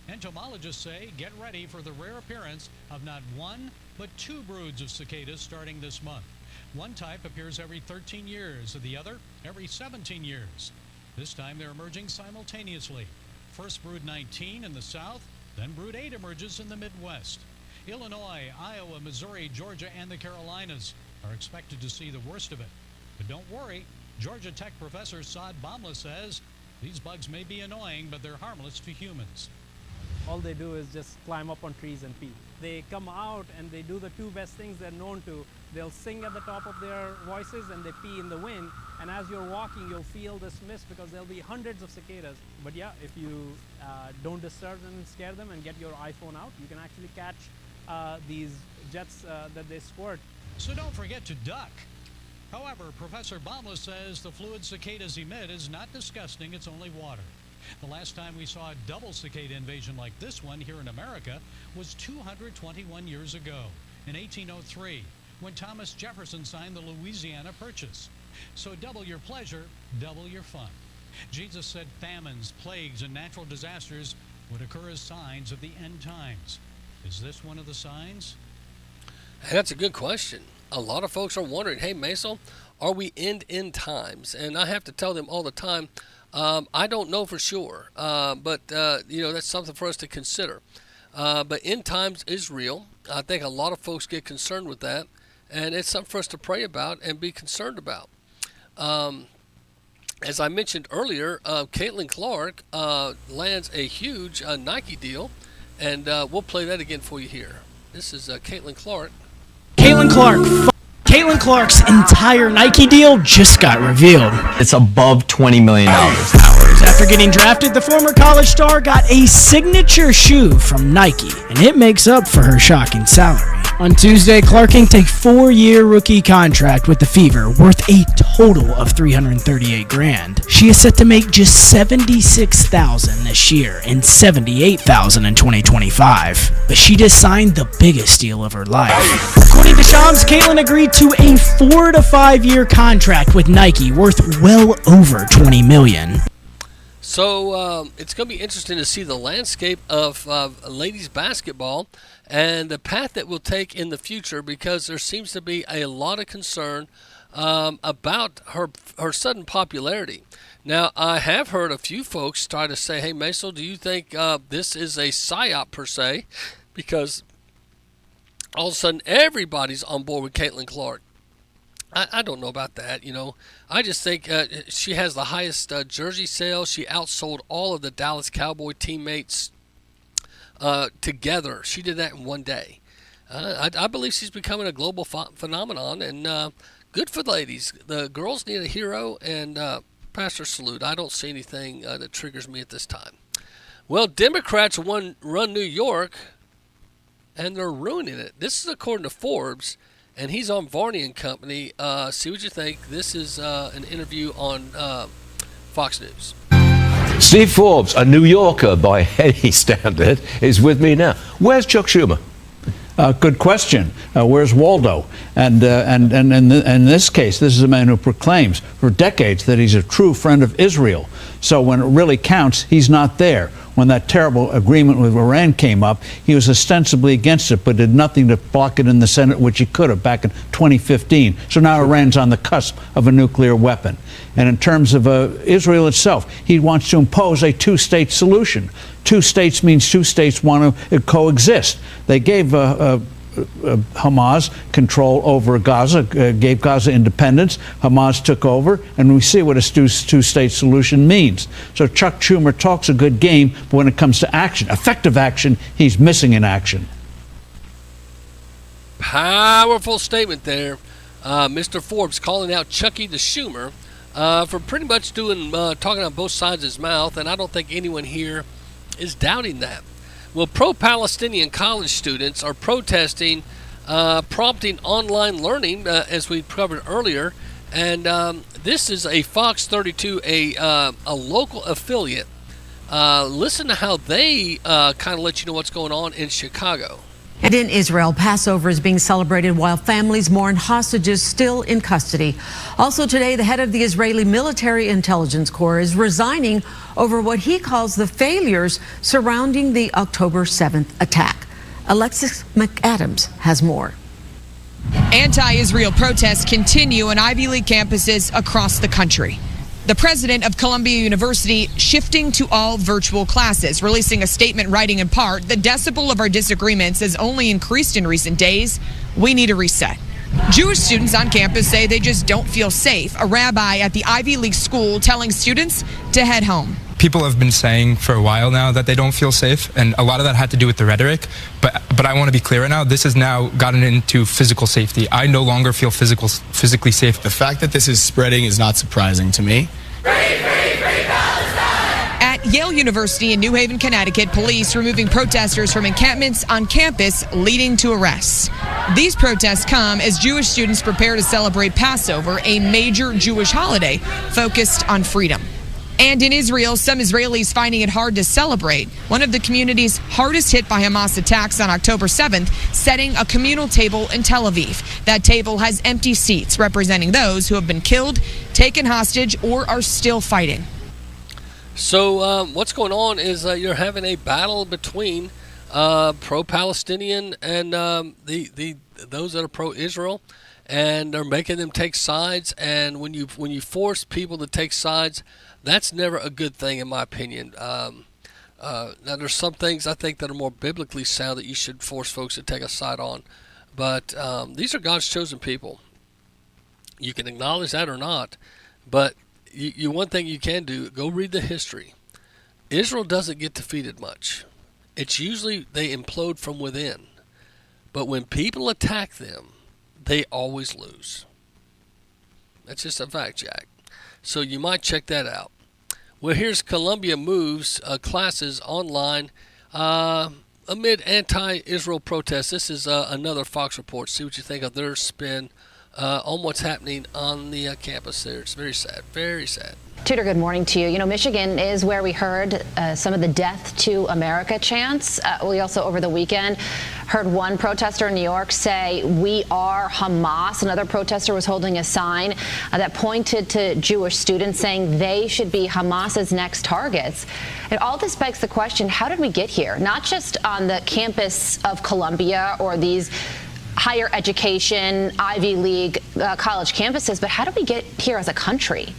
Entomologists say get ready for the rare appearance of not one, but two broods of cicadas starting this month. One type appears every 13 years, and the other every 17 years. This time they're emerging simultaneously. First brood 19 in the south, then brood 8 emerges in the Midwest. Illinois, Iowa, Missouri, Georgia, and the Carolinas are expected to see the worst of it. But don't worry, Georgia Tech professor Saad Bamla says these bugs may be annoying, but they're harmless to humans. All they do is just climb up on trees and pee. They come out and they do the two best things they're known to. They'll sing at the top of their voices and they pee in the wind. And as you're walking, you'll feel this mist because there'll be hundreds of cicadas. But yeah, if you don't disturb them and scare them and get your iPhone out, you can actually catch these jets that they squirt. So don't forget to duck. However, Professor Bamla says the fluid cicadas emit is not disgusting, it's only water. The last time we saw a double cicada invasion like this one here in America was 221 years ago, in 1803, when Thomas Jefferson signed the Louisiana Purchase. So double your pleasure, double your fun. Jesus said famines, plagues, and natural disasters would occur as signs of the end times. Is this one of the signs? Hey, that's a good question. A lot of folks are wondering, hey, Macil, are we end times? And I have to tell them all the time, I don't know for sure, but that's something for us to consider. But end times is real. I think a lot of folks get concerned with that, and it's something for us to pray about and be concerned about. As I mentioned earlier, Caitlin Clark lands a huge Nike deal, and we'll play that again for you here. This is Caitlin Clark. Caitlin Clark's entire Nike deal just got revealed. It's above $20 million. Hours after getting drafted, the former college star got a signature shoe from Nike, and it makes up for her shocking salary. On Tuesday, Clark inked a 4-year rookie contract with the Fever, worth a total of $338,000. She is set to make just $76,000 this year and $78,000 in 2025. But she just signed the biggest deal of her life. According to Shams, Caitlin agreed to a 4 to 5 year contract with Nike, worth well over $20 million. So it's going to be interesting to see the landscape of ladies basketball and the path that we'll take in the future, because there seems to be a lot of concern about her sudden popularity. Now, I have heard a few folks try to say, hey, Macil, do you think this is a psyop per se? Because all of a sudden everybody's on board with Caitlin Clark. I don't know about that, I just think she has the highest jersey sales. She outsold all of the Dallas Cowboy teammates together. She did that in one day. I believe she's becoming a global phenomenon, and good for the ladies. The girls need a hero, and Pastor salute. I don't see anything that triggers me at this time. Well, Democrats run New York, and they're ruining it. This is according to Forbes. And he's on Varney and Company. See what you think. This is an interview on Fox News. Steve Forbes, a New Yorker by any standard, is with me now. Where's Chuck Schumer? Good question. Where's Waldo? And in this case, this is a man who proclaims for decades that he's a true friend of Israel. So when it really counts, he's not there. When that terrible agreement with Iran came up, he was ostensibly against it, but did nothing to block it in the Senate, which he could have back in 2015. So now Iran's on the cusp of a nuclear weapon. And in terms of Israel itself, he wants to impose a two-state solution. Two states means two states want to coexist. They gave Hamas control over Gaza, gave Gaza independence. Hamas took over, and we see what a two-state solution means. So Chuck Schumer talks a good game, but when it comes to action, effective action, he's missing in action. Powerful statement there. Mr. Forbes calling out Chucky the Schumer for pretty much talking on both sides of his mouth, and I don't think anyone here is doubting that. Well, pro-Palestinian college students are protesting, prompting online learning, as we covered earlier. And this is a Fox 32, a local affiliate. Listen to how they kind of let you know what's going on in Chicago. And in Israel, Passover is being celebrated while families mourn hostages still in custody. Also today, the head of the Israeli Military Intelligence Corps is resigning over what he calls the failures surrounding the October 7th attack. Alexis McAdams has more. Anti-Israel protests continue on Ivy League campuses across the country. The president of Columbia University shifting to all virtual classes, releasing a statement writing in part, the decibel of our disagreements has only increased in recent days. We need a reset. Jewish students on campus say they just don't feel safe. A rabbi at the Ivy League school telling students to head home. People have been saying for a while now that they don't feel safe, and a lot of that had to do with the rhetoric. But I want to be clear right now, this has now gotten into physical safety. I no longer feel physically safe. The fact that this is spreading is not surprising to me. At Yale University in New Haven, Connecticut, police removing protesters from encampments on campus, leading to arrests. These protests come as Jewish students prepare to celebrate Passover, a major Jewish holiday focused on freedom. And in Israel, some Israelis finding it hard to celebrate. One of the communities hardest hit by Hamas attacks on October 7th, setting a communal table in Tel Aviv. That table has empty seats representing those who have been killed, taken hostage, or are still fighting. So what's going on is you're having a battle between pro-Palestinian and those that are pro-Israel, and they're making them take sides. And when you force people to take sides, that's never a good thing, in my opinion. Now, there's some things I think that are more biblically sound that you should force folks to take a side on, but these are God's chosen people. You can acknowledge that or not, but one thing you can do, go read the history. Israel doesn't get defeated much. It's usually they implode from within. But when people attack them, they always lose. That's just a fact, Jack. So you might check that out. Well, here's Columbia moves classes online amid anti-Israel protests. This is another Fox report. See what you think of their spin on what's happening on the campus there. It's very sad, very sad. Tudor, good morning to you. You know, Michigan is where we heard some of the Death to America chants. We also, over the weekend, heard one protester in New York say, "We are Hamas." Another protester was holding a sign that pointed to Jewish students saying they should be Hamas's next targets. And all this begs the question, how did we get here? Not just on the campus of Columbia or these higher education, Ivy League college campuses, but how did we get here as a country?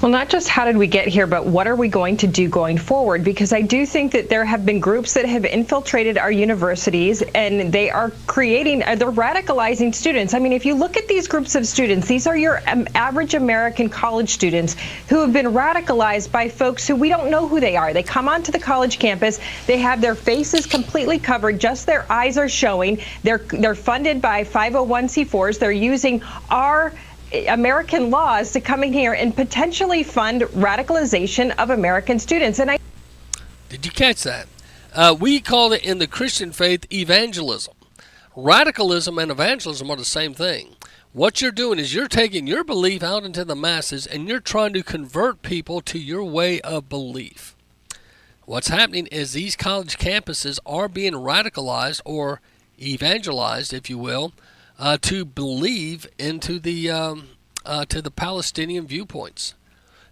Well, not just how did we get here, but what are we going to do going forward? Because I do think that there have been groups that have infiltrated our universities, and they are they're radicalizing students. I mean, if you look at these groups of students, these are your average American college students who have been radicalized by folks who we don't know who they are. They come onto the college campus, they have their faces completely covered, just their eyes are showing. They're funded by 501c4s. They're using our American laws to come in here and potentially fund radicalization of American students. And did you catch that? We call it in the Christian faith evangelism. Radicalism and evangelism are the same thing. What you're doing is you're taking your belief out into the masses and you're trying to convert people to your way of belief. What's happening is these college campuses are being radicalized or evangelized, if you will, to believe into the to the Palestinian viewpoints.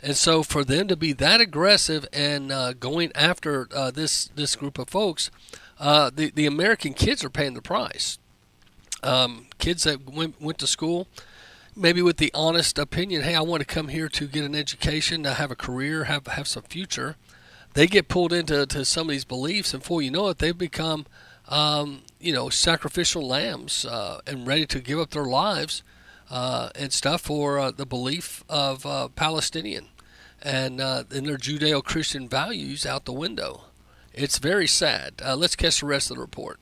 And so for them to be that aggressive and going after this group of folks, the American kids are paying the price. Kids that went to school, maybe with the honest opinion, hey, I want to come here to get an education, to have a career, have some future. They get pulled into some of these beliefs, and before you know it, they've become sacrificial lambs and ready to give up their lives and stuff for the belief of Palestinian and their Judeo-Christian values out the window. It's very sad. Let's catch the rest of the report.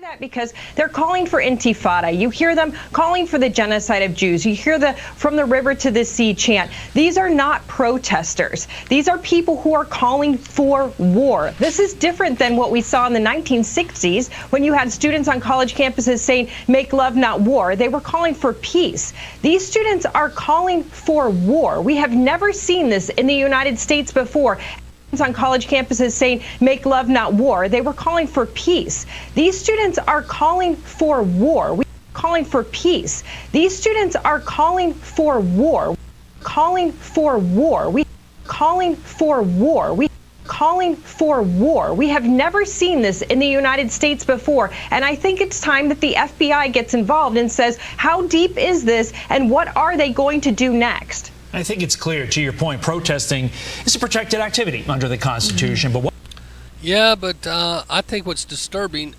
That because they're calling for intifada. You hear them calling for the genocide of Jews. You hear the "from the river to the sea" chant. These are not protesters. These are people who are calling for war. This is different than what we saw in the 1960s when you had students on college campuses saying, "Make love, not war." They were calling for peace. These students are calling for war. We have never seen this in the United States before. On college campuses saying, "Make love, not war." They were calling for peace. These students are calling for war. We are calling for peace. These students are calling for war. Calling for war. We are calling for war. We are calling for war. We have never seen this in the United States before. And I think it's time that the FBI gets involved and says, how deep is this and what are they going to do next? I think it's clear, to your point, protesting is a protected activity under the Constitution. But I think what's disturbing,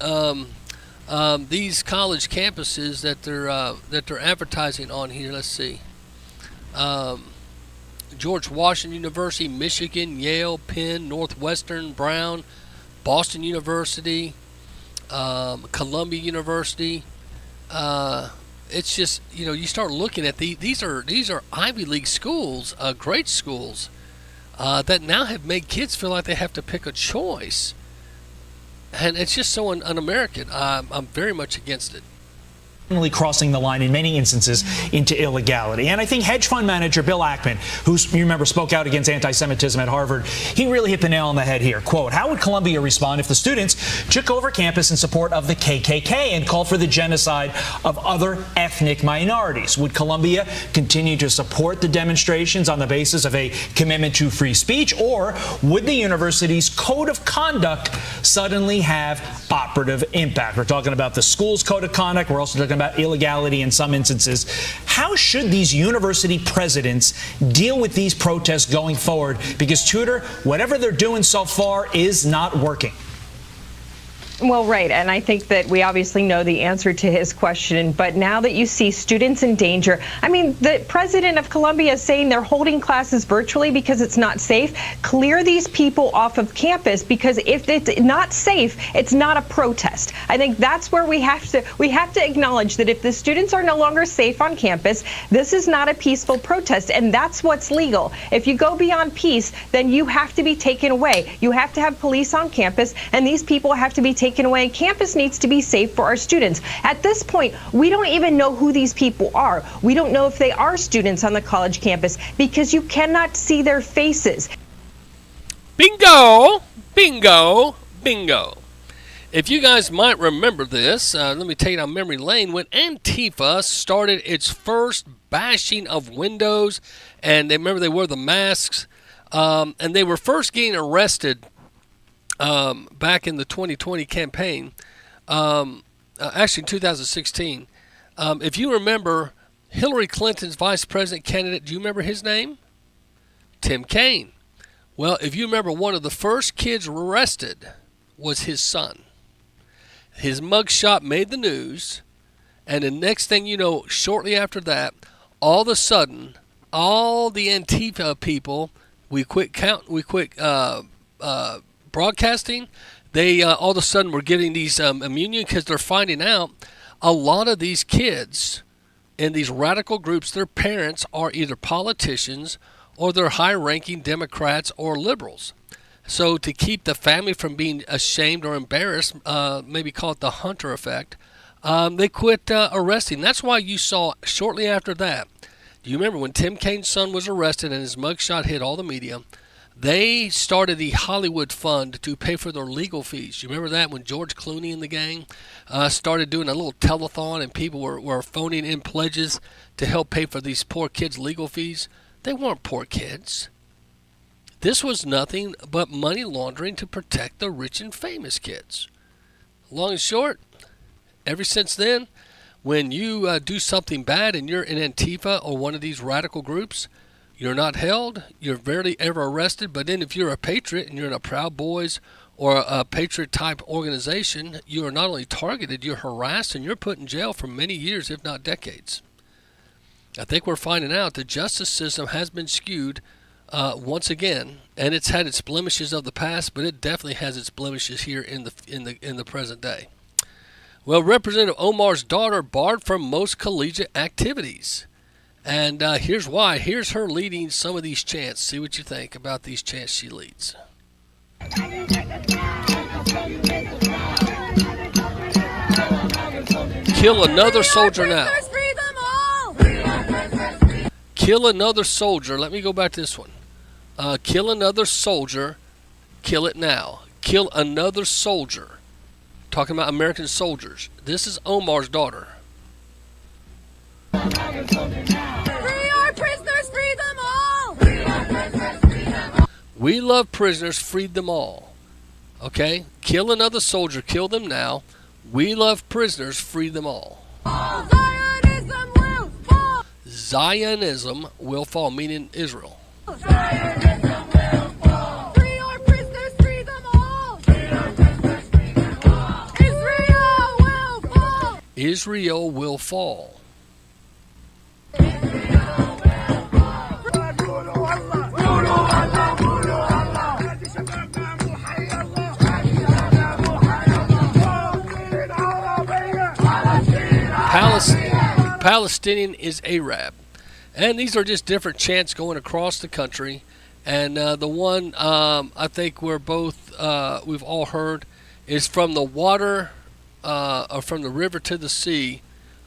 these college campuses that they're advertising on here. Let's see, George Washington University, Michigan, Yale, Penn, Northwestern, Brown, Boston University, Columbia University. It's just, you start looking at these are Ivy League schools, great schools, that now have made kids feel like they have to pick a choice, and it's just so un-American. I'm very much against it. crossing the line in many instances into illegality. And I think hedge fund manager Bill Ackman, who you remember spoke out against anti-Semitism at Harvard, he really hit the nail on the head here. Quote, how would Columbia respond if the students took over campus in support of the KKK and called for the genocide of other ethnic minorities? Would Columbia continue to support the demonstrations on the basis of a commitment to free speech, or would the university's code of conduct suddenly have operative impact? We're talking about the school's code of conduct. We're also talking about illegality in some instances. How should these university presidents deal with these protests going forward? Because, Tudor, whatever they're doing so far is not working. Well, right. And I think that we obviously know the answer to his question. But now that you see students in danger, I mean, the president of Columbia is saying they're holding classes virtually because it's not safe. Clear these people off of campus, because if it's not safe, it's not a protest. I think that's where we have to acknowledge that if the students are no longer safe on campus, this is not a peaceful protest. And that's what's legal. If you go beyond peace, then you have to be taken away. You have to have police on campus, and these people have to be taken away. Campus needs to be safe for our students. At this point, we don't even know who these people are. We don't know if they are students on the college campus because you cannot see their faces. Bingo! Bingo! Bingo! If you guys might remember this, let me take it down memory lane, when Antifa started its first bashing of windows, and remember they wore the masks, and they were first getting arrested back in the 2020 campaign, actually in 2016. If you remember, Hillary Clinton's vice president candidate, do you remember his name? Tim Kaine. Well, if you remember, one of the first kids arrested was his son. His mugshot made the news, and the next thing you know, shortly after that, all of a sudden, all the Antifa people, we quit broadcasting. They all of a sudden were getting these immunion because they're finding out a lot of these kids in these radical groups, their parents are either politicians or they're high-ranking Democrats or liberals. So to keep the family from being ashamed or embarrassed, maybe call it the Hunter effect, they quit arresting. That's why you saw shortly after that, do you remember when Tim Kaine's son was arrested and his mugshot hit all the media? They started the Hollywood Fund to pay for their legal fees. You remember that when George Clooney and the gang started doing a little telethon and people were phoning in pledges to help pay for these poor kids' legal fees? They weren't poor kids. This was nothing but money laundering to protect the rich and famous kids. Long and short, ever since then, when you do something bad and you're in Antifa or one of these radical groups, you're not held, you're rarely ever arrested, but then if you're a patriot and you're in a Proud Boys or a patriot-type organization, you are not only targeted, you're harassed, and you're put in jail for many years, if not decades. I think we're finding out the justice system has been skewed once again, and it's had its blemishes of the past, but it definitely has its blemishes here in the present day. Well, Representative Omar's daughter barred from most collegiate activities. And here's why. Here's her leading some of these chants. See what you think about these chants she leads. Kill another soldier now. Kill another soldier. Let me go back to this one. Kill another soldier. Kill it now. Kill another soldier. Talking about American soldiers. This is Omar's daughter. We love prisoners, freed them all. Okay? Kill another soldier, kill them now. We love prisoners, free them all. Zionism will fall. Zionism will fall, meaning Israel. Zionism will fall. Free our prisoners, free them all. Free our prisoners, free them all. Israel will fall. Israel will fall. Palestinian is Arab. And these are just different chants going across the country. And the one I think we've all heard is from the water, or from the river to the sea,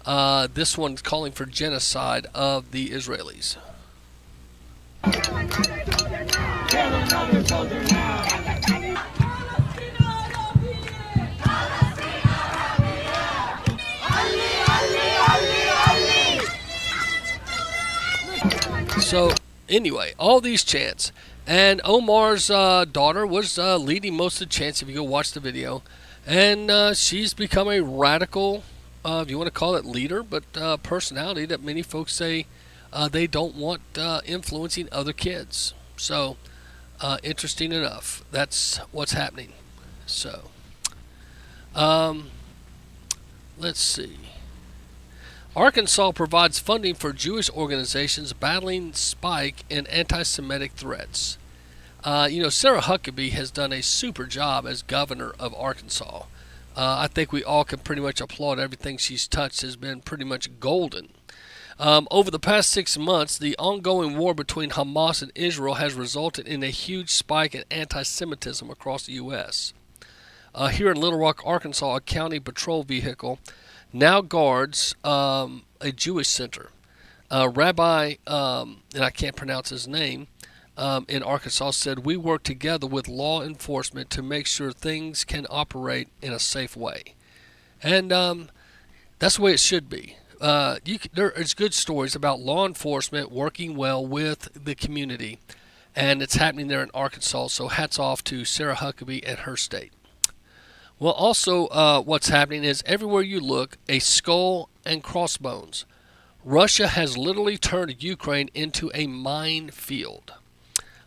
This one's calling for genocide of the Israelis. So anyway, all these chants, and Omar's daughter was leading most of the chants. If you go watch the video, and she's become a radical, if you want to call it leader, but personality that many folks say they don't want influencing other kids. So interesting enough, that's what's happening. So let's see. Arkansas provides funding for Jewish organizations battling spike in anti-Semitic threats. Sarah Huckabee has done a super job as governor of Arkansas. I think we all can pretty much applaud everything she's touched has been pretty much golden. Over the past 6 months, the ongoing war between Hamas and Israel has resulted in a huge spike in anti-Semitism across the U.S. Here in Little Rock, Arkansas, a county patrol vehicle now guards a Jewish center. Rabbi, and I can't pronounce his name, in Arkansas said, "We work together with law enforcement to make sure things can operate in a safe way." And that's the way it should be. There's good stories about law enforcement working well with the community, and it's happening there in Arkansas, so hats off to Sarah Huckabee and her state. Well, also what's happening is everywhere you look, a skull and crossbones. Russia has literally turned Ukraine into a minefield.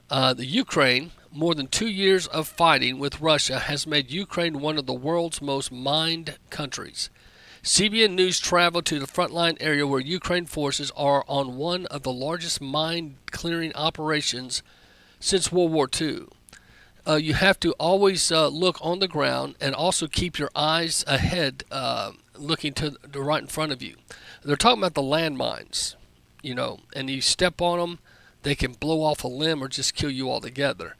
The Ukraine, more than 2 years of fighting with Russia, has made Ukraine one of the world's most mined countries. CBN News traveled to the frontline area where Ukraine forces are on one of the largest mine clearing operations since World War II. You have to always look on the ground and also keep your eyes ahead, looking to the right in front of you. They're talking about the landmines, and you step on them, they can blow off a limb or just kill you altogether.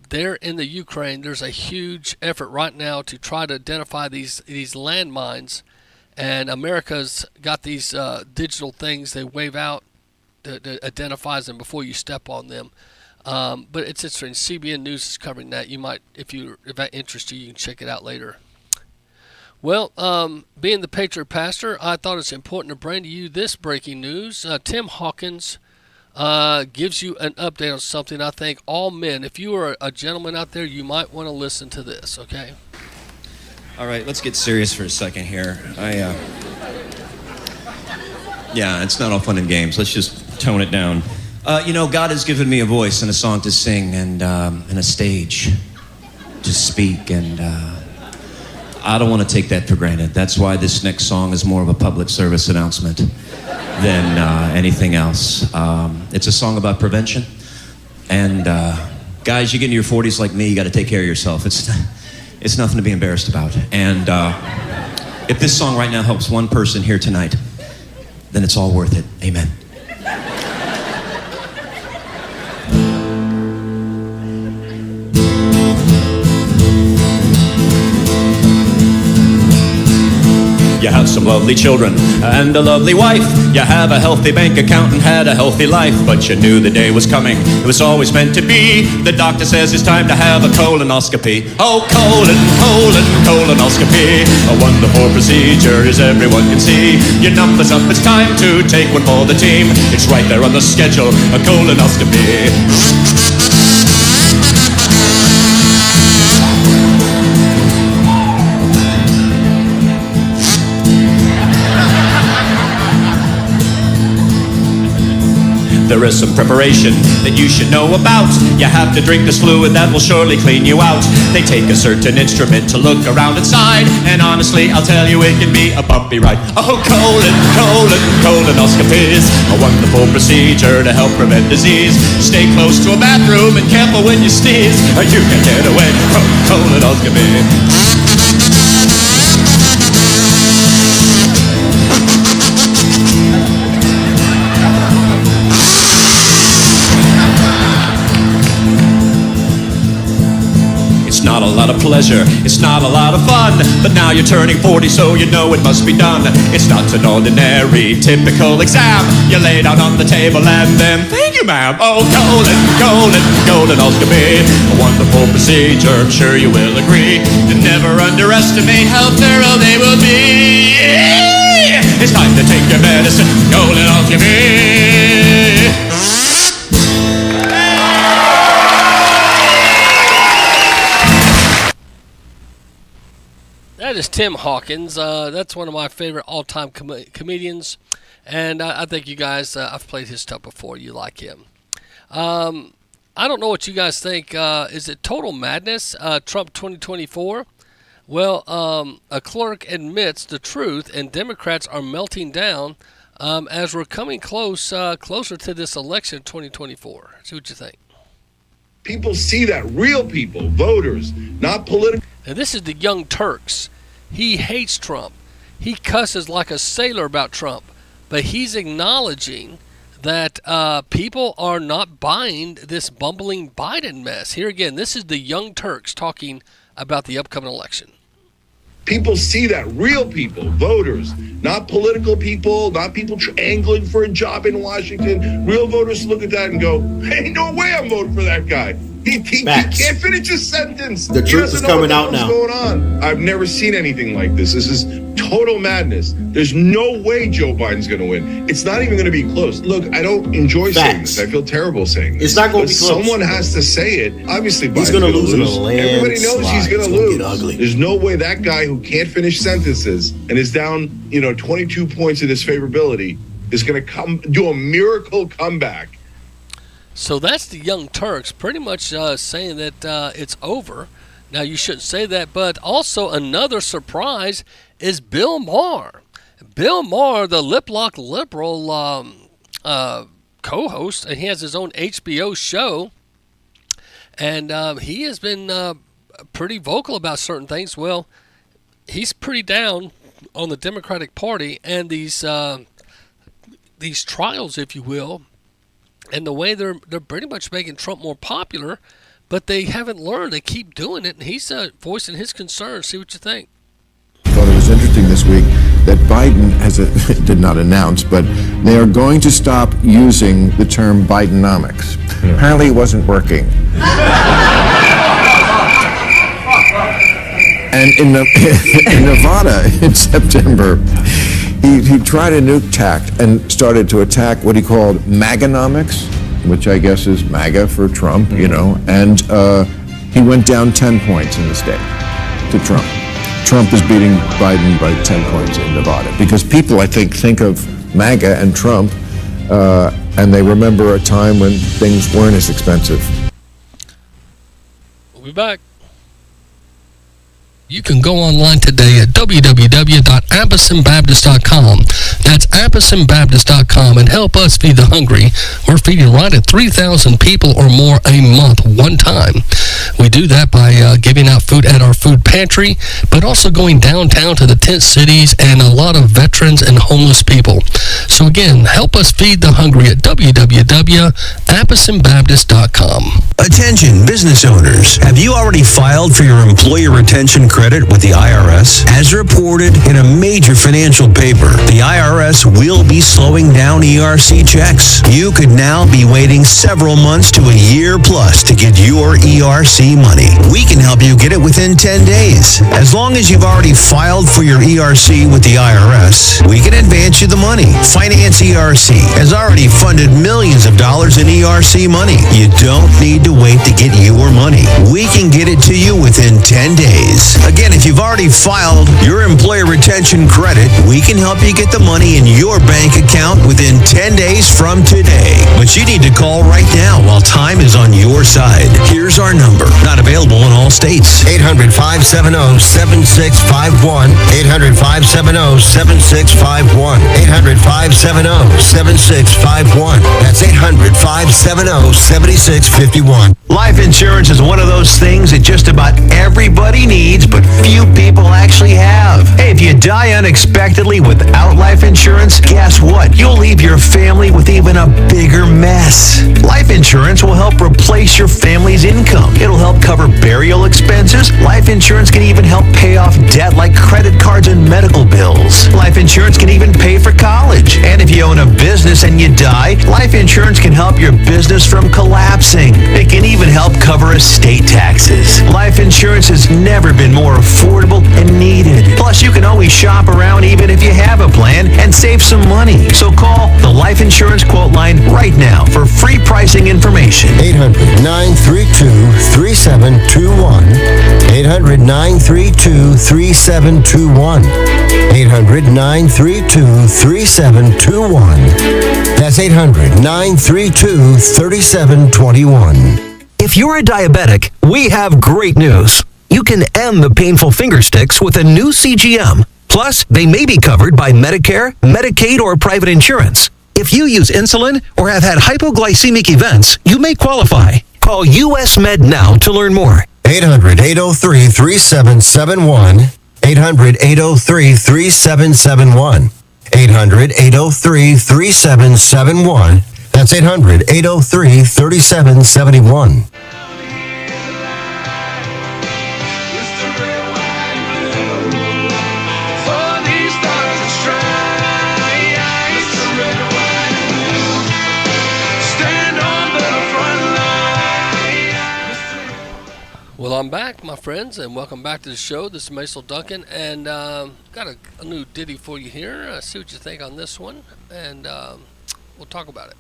There in the Ukraine, there's a huge effort right now to try to identify these landmines, and America's got these digital things they wave out that identifies them before you step on them. But it's interesting. CBN News is covering that. You might, if that interests you, you can check it out later. Well, being the Patriot Pastor, I thought it's important to bring to you this breaking news. Tim Hawkins gives you an update on something I think all men, if you are a gentleman out there, you might want to listen to this, okay? All right, let's get serious for a second here. Yeah, it's not all fun and games. Let's just tone it down. God has given me a voice and a song to sing and a stage to speak, and I don't want to take that for granted. That's why this next song is more of a public service announcement than anything else. It's a song about prevention, and guys, you get into your 40s like me, you got to take care of yourself. It's nothing to be embarrassed about. And if this song right now helps one person here tonight, then it's all worth it. Amen. You have some lovely children and a lovely wife. You have a healthy bank account and had a healthy life. But you knew the day was coming. It was always meant to be. The doctor says it's time to have a colonoscopy. Oh, colonoscopy. A wonderful procedure, as everyone can see. Your number's up, it's time to take one for the team. It's right there on the schedule, a colonoscopy. There is some preparation that you should know about. You have to drink this fluid that will surely clean you out. They take a certain instrument to look around inside, and honestly, I'll tell you, it can be a bumpy ride. Oh, colonoscopy is a wonderful procedure to help prevent disease. Stay close to a bathroom and careful when you sneeze, or you can get away from colonoscopy. Not a lot lot of pleasure. It's not a lot of fun. But now you're turning 40, so you know it must be done. It's not an ordinary, typical exam. You lay down on the table and then, thank you, ma'am. Oh, colonoscopy, a wonderful procedure. I'm sure you will agree. To never underestimate how thorough they will be. It's time to take your medicine, colonoscopy. That is Tim Hawkins. That's one of my favorite all-time comedians, and I think you guys, I've played his stuff before. You like him. I don't know what you guys think. Is it total madness, Trump 2024? Well, a clerk admits the truth, and Democrats are melting down as we're coming closer to this election 2024. See what you think. People see that. Real people, voters, not political. Now, this is the Young Turks. He hates Trump. He cusses like a sailor about Trump. But he's acknowledging that people are not buying this bumbling Biden mess. Here again, this is the Young Turks talking about the upcoming election. People see that. Real people, voters, not political people, not people angling for a job in Washington. Real voters look at that and go, hey, no way I'm voting for that guy. He can't finish his sentence. The truth is coming out now. What's going on? I've never seen anything like this. This is total madness. There's no way Joe Biden's going to win. It's not even going to be close. Look, I don't enjoy saying this. I feel terrible saying this. It's not going to be close. Someone has to say it. Obviously, Biden's he's going to lose. Everybody knows he's going to lose. There's no way that guy who can't finish sentences and is down, 22 points in his favorability is going to do a miracle comeback. So that's the Young Turks pretty much saying that it's over. Now, you shouldn't say that, but also another surprise is Bill Maher. Bill Maher, the lip-lock liberal co-host, and he has his own HBO show, and he has been pretty vocal about certain things. Well, he's pretty down on the Democratic Party and these trials, if you will, and the way they're pretty much making Trump more popular, but they haven't learned. They keep doing it, and he's voicing his concerns. See what you think. I thought it was interesting this week that Biden did not announce, but they are going to stop using the term Bidenomics. Apparently it wasn't working. And in Nevada in September, he tried a new tact and started to attack what he called Maganomics, which I guess is MAGA for Trump, and he went down 10 points in the state to Trump. Trump is beating Biden by 10 points in Nevada because people, I think of MAGA and Trump, and they remember a time when things weren't as expensive. We'll be back. You can go online today at www.appisonbaptist.com. That's appisonbaptist.com and help us feed the hungry. We're feeding right at 3,000 people or more a month, one time. We do that by giving out food at our food pantry, but also going downtown to the tent cities and a lot of veterans and homeless people. So again, help us feed the hungry at www.appisonbaptist.com. Attention business owners. Have you already filed for your employer retention credit with the IRS? As reported in a major financial paper, the IRS will be slowing down ERC checks. You could now be waiting several months to a year plus to get your ERC money. We can help you get it within 10 days. As long as you've already filed for your ERC with the IRS, we can advance you the money. Finance ERC has already funded millions of dollars in ERC money. You don't need to wait to get your money. We can get it to you within 10 days. Again, if you've already filed your employer retention credit, we can help you get the money in your bank account within 10 days from today. But you need to call right now while time is on your side. Here's our number. Not available in all states. 800-570-7651. 800-570-7651. 800-570-7651. That's 800-570-7651. Life insurance is one of those things that just about everybody needs, but few people actually have. Hey, if you die unexpectedly without life insurance, guess what? You'll leave your family with even a bigger mess. Life insurance will help replace your family's income. It'll help cover burial expenses. Life insurance can even help pay off debt like credit cards and medical bills. Life insurance can even pay for college. And if you own a business and you die, life insurance can help your business from collapsing. It can even help cover estate taxes. Life insurance has never been more affordable and needed. Plus, you can always shop around even if you have a plan and save some money. So call the Life Insurance Quote Line right now for free pricing information. 800-932-3721. 800-932-3721. 800-932-3721. That's 800-932-3721. If you're a diabetic, we have great news. You can end the painful finger sticks with a new CGM. Plus, they may be covered by Medicare, Medicaid, or private insurance. If you use insulin or have had hypoglycemic events, you may qualify. Call US Med now to learn more. 800-803-3771. 800-803-3771. 800-803-3771. That's 800-803-3771. Well, I'm back, my friends, and welcome back to the show. This is Macil Duncan, and got a new ditty for you here. See what you think on this one, and we'll talk about it.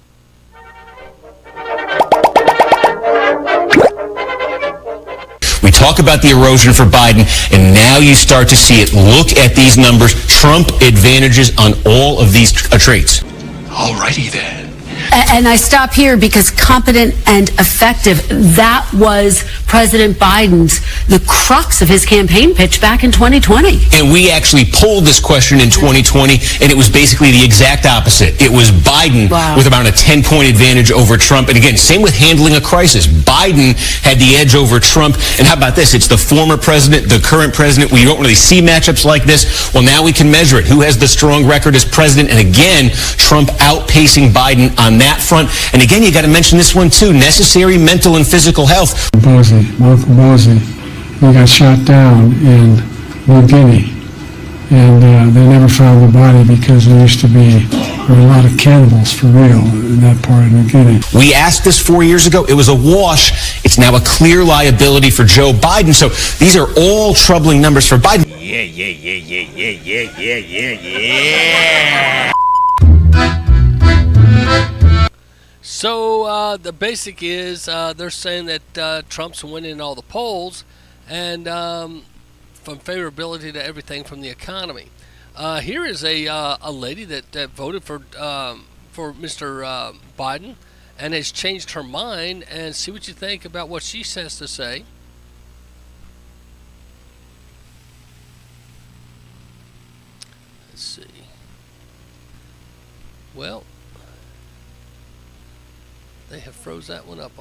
We talk about the erosion for Biden, and now you start to see it. Look at these numbers. Trump advantages on all of these traits. Alrighty then. And I stop here because competent and effective, that was President Biden's, the crux of his campaign pitch back in 2020. And we actually polled this question in 2020, and it was basically the exact opposite. It was Biden with about a 10-point advantage over Trump. And again, same with handling a crisis. Biden had the edge over Trump. And how about this? It's the former president, the current president. We don't really see matchups like this. Well, now we can measure it. Who has the strong record as president? And again, Trump outpacing Biden on that front. And again, you got to mention this one too, necessary mental and physical health. Michael Bozie, he got shot down in New Guinea, and they never found the body because there used to be a lot of cannibals for real in that part of New Guinea. We asked this 4 years ago. It was a wash. It's now a clear liability for Joe Biden. So these are all troubling numbers for Biden. Yeah. So the basic is they're saying that Trump's winning all the polls, and from favorability to everything from the economy. Here is a lady that voted for Mr. Biden and has changed her mind, and see what you think about what she has to say. Let's see. Well, they have froze that one up.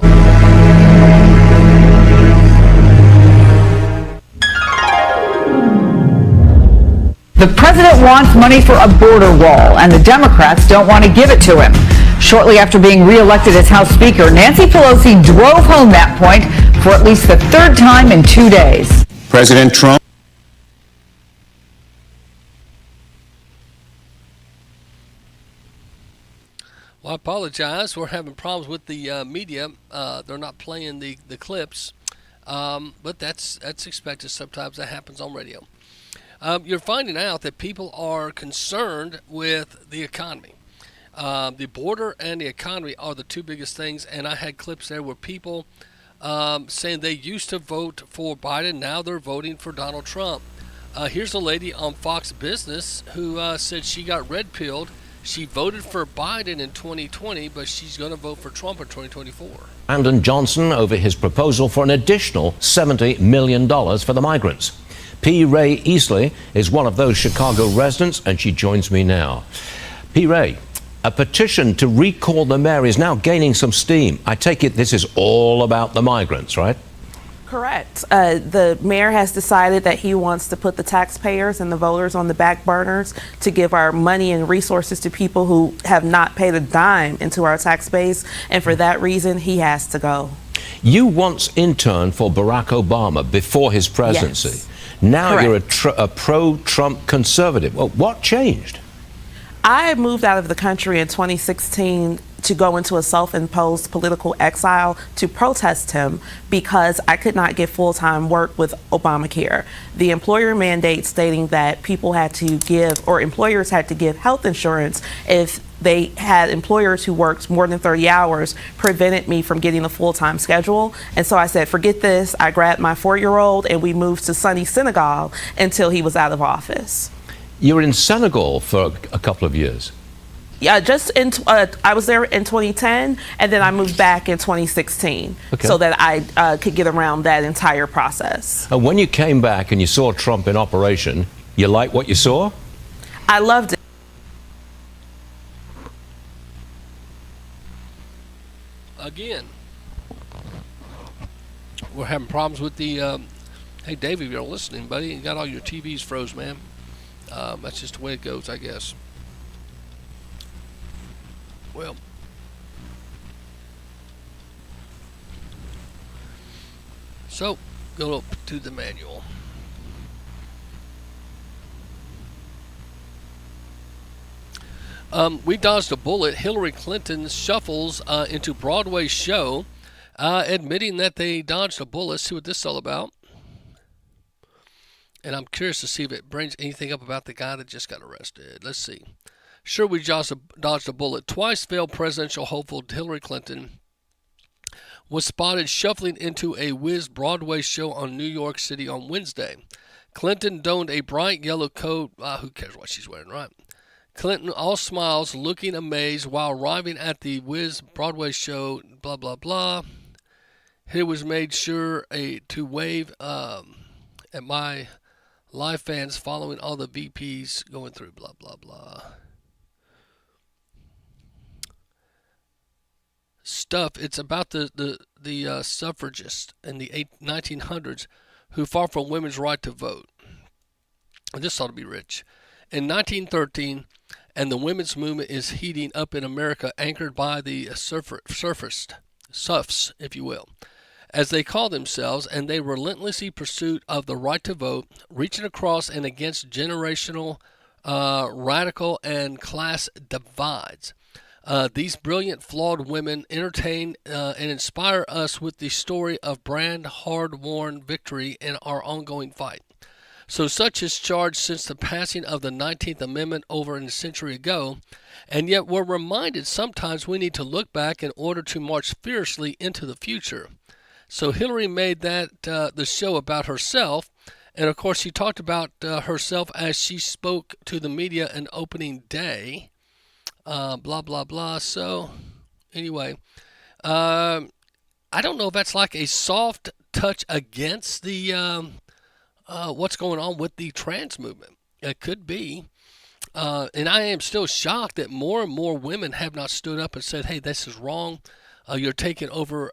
The president wants money for a border wall, and the Democrats don't want to give it to him. Shortly after being reelected as House Speaker, Nancy Pelosi drove home that point for at least the third time in 2 days. President Trump. Well, I apologize. We're having problems with the media. They're not playing the clips, but that's expected. Sometimes that happens on radio. You're finding out that people are concerned with the economy. The border and the economy are the two biggest things, and I had clips there where people saying they used to vote for Biden, now they're voting for Donald Trump. Here's a lady on Fox Business who said she got red-pilled. She voted for Biden in 2020, but she's going to vote for Trump in 2024. Brandon Johnson over his proposal for an additional $70 million for the migrants. P. Ray Easley is one of those Chicago residents, and she joins me now. P. Ray, a petition to recall the mayor is now gaining some steam. I take it this is all about the migrants, right? Correct. The mayor has decided that he wants to put the taxpayers and the voters on the back burners to give our money and resources to people who have not paid a dime into our tax base. And for that reason, he has to go. You once interned for Barack Obama before his presidency. Yes. Now Correct. you're a pro-Trump conservative. Well, what changed? I moved out of the country in 2016 to go into a self-imposed political exile to protest him because I could not get full-time work with Obamacare. The employer mandate stating that people had to give, or employers had to give health insurance if they had employers who worked more than 30 hours prevented me from getting a full-time schedule. And so I said, forget this. I grabbed my 4-year-old and we moved to sunny Senegal until he was out of office. You were in Senegal for a couple of years. Yeah, I was there in 2010, and then I moved back in 2016, so that I could get around that entire process. And when you came back and you saw Trump in operation, you liked what you saw? I loved it. Again, we're having problems with the. Hey, Dave, if you're listening, buddy, you got all your TVs froze, man. That's just the way it goes, I guess. Well, so go to the manual. We dodged a bullet. Hillary Clinton shuffles into Broadway show, admitting that they dodged a bullet. See what this is all about. And I'm curious to see if it brings anything up about the guy that just got arrested. Let's see. Sure, we dodged a bullet. Twice failed presidential hopeful Hillary Clinton was spotted shuffling into a Wiz Broadway show on New York City on Wednesday. Clinton donned a bright yellow coat. Who cares what she's wearing, right? Clinton, all smiles, looking amazed while arriving at the Wiz Broadway show, blah, blah, blah. He was made sure to wave at my live fans following all the VPs going through, blah, blah, blah. Stuff. It's about the suffragists in the 1900s who fought for women's right to vote. This ought to be rich. In 1913, and the women's movement is heating up in America, anchored by the suffs, if you will, as they call themselves, and they relentlessly pursuit of the right to vote, reaching across and against generational, radical, and class divides. These brilliant, flawed women entertain and inspire us with the story of brand hard-won victory in our ongoing fight. So such is charged since the passing of the 19th Amendment over a century ago, and yet we're reminded sometimes we need to look back in order to march fiercely into the future. So Hillary made that the show about herself, and of course she talked about herself as she spoke to the media on opening day. Blah, blah, blah. So, anyway, I don't know if that's like a soft touch against the what's going on with the trans movement. It could be. And I am still shocked that more and more women have not stood up and said, hey, this is wrong. You're taking over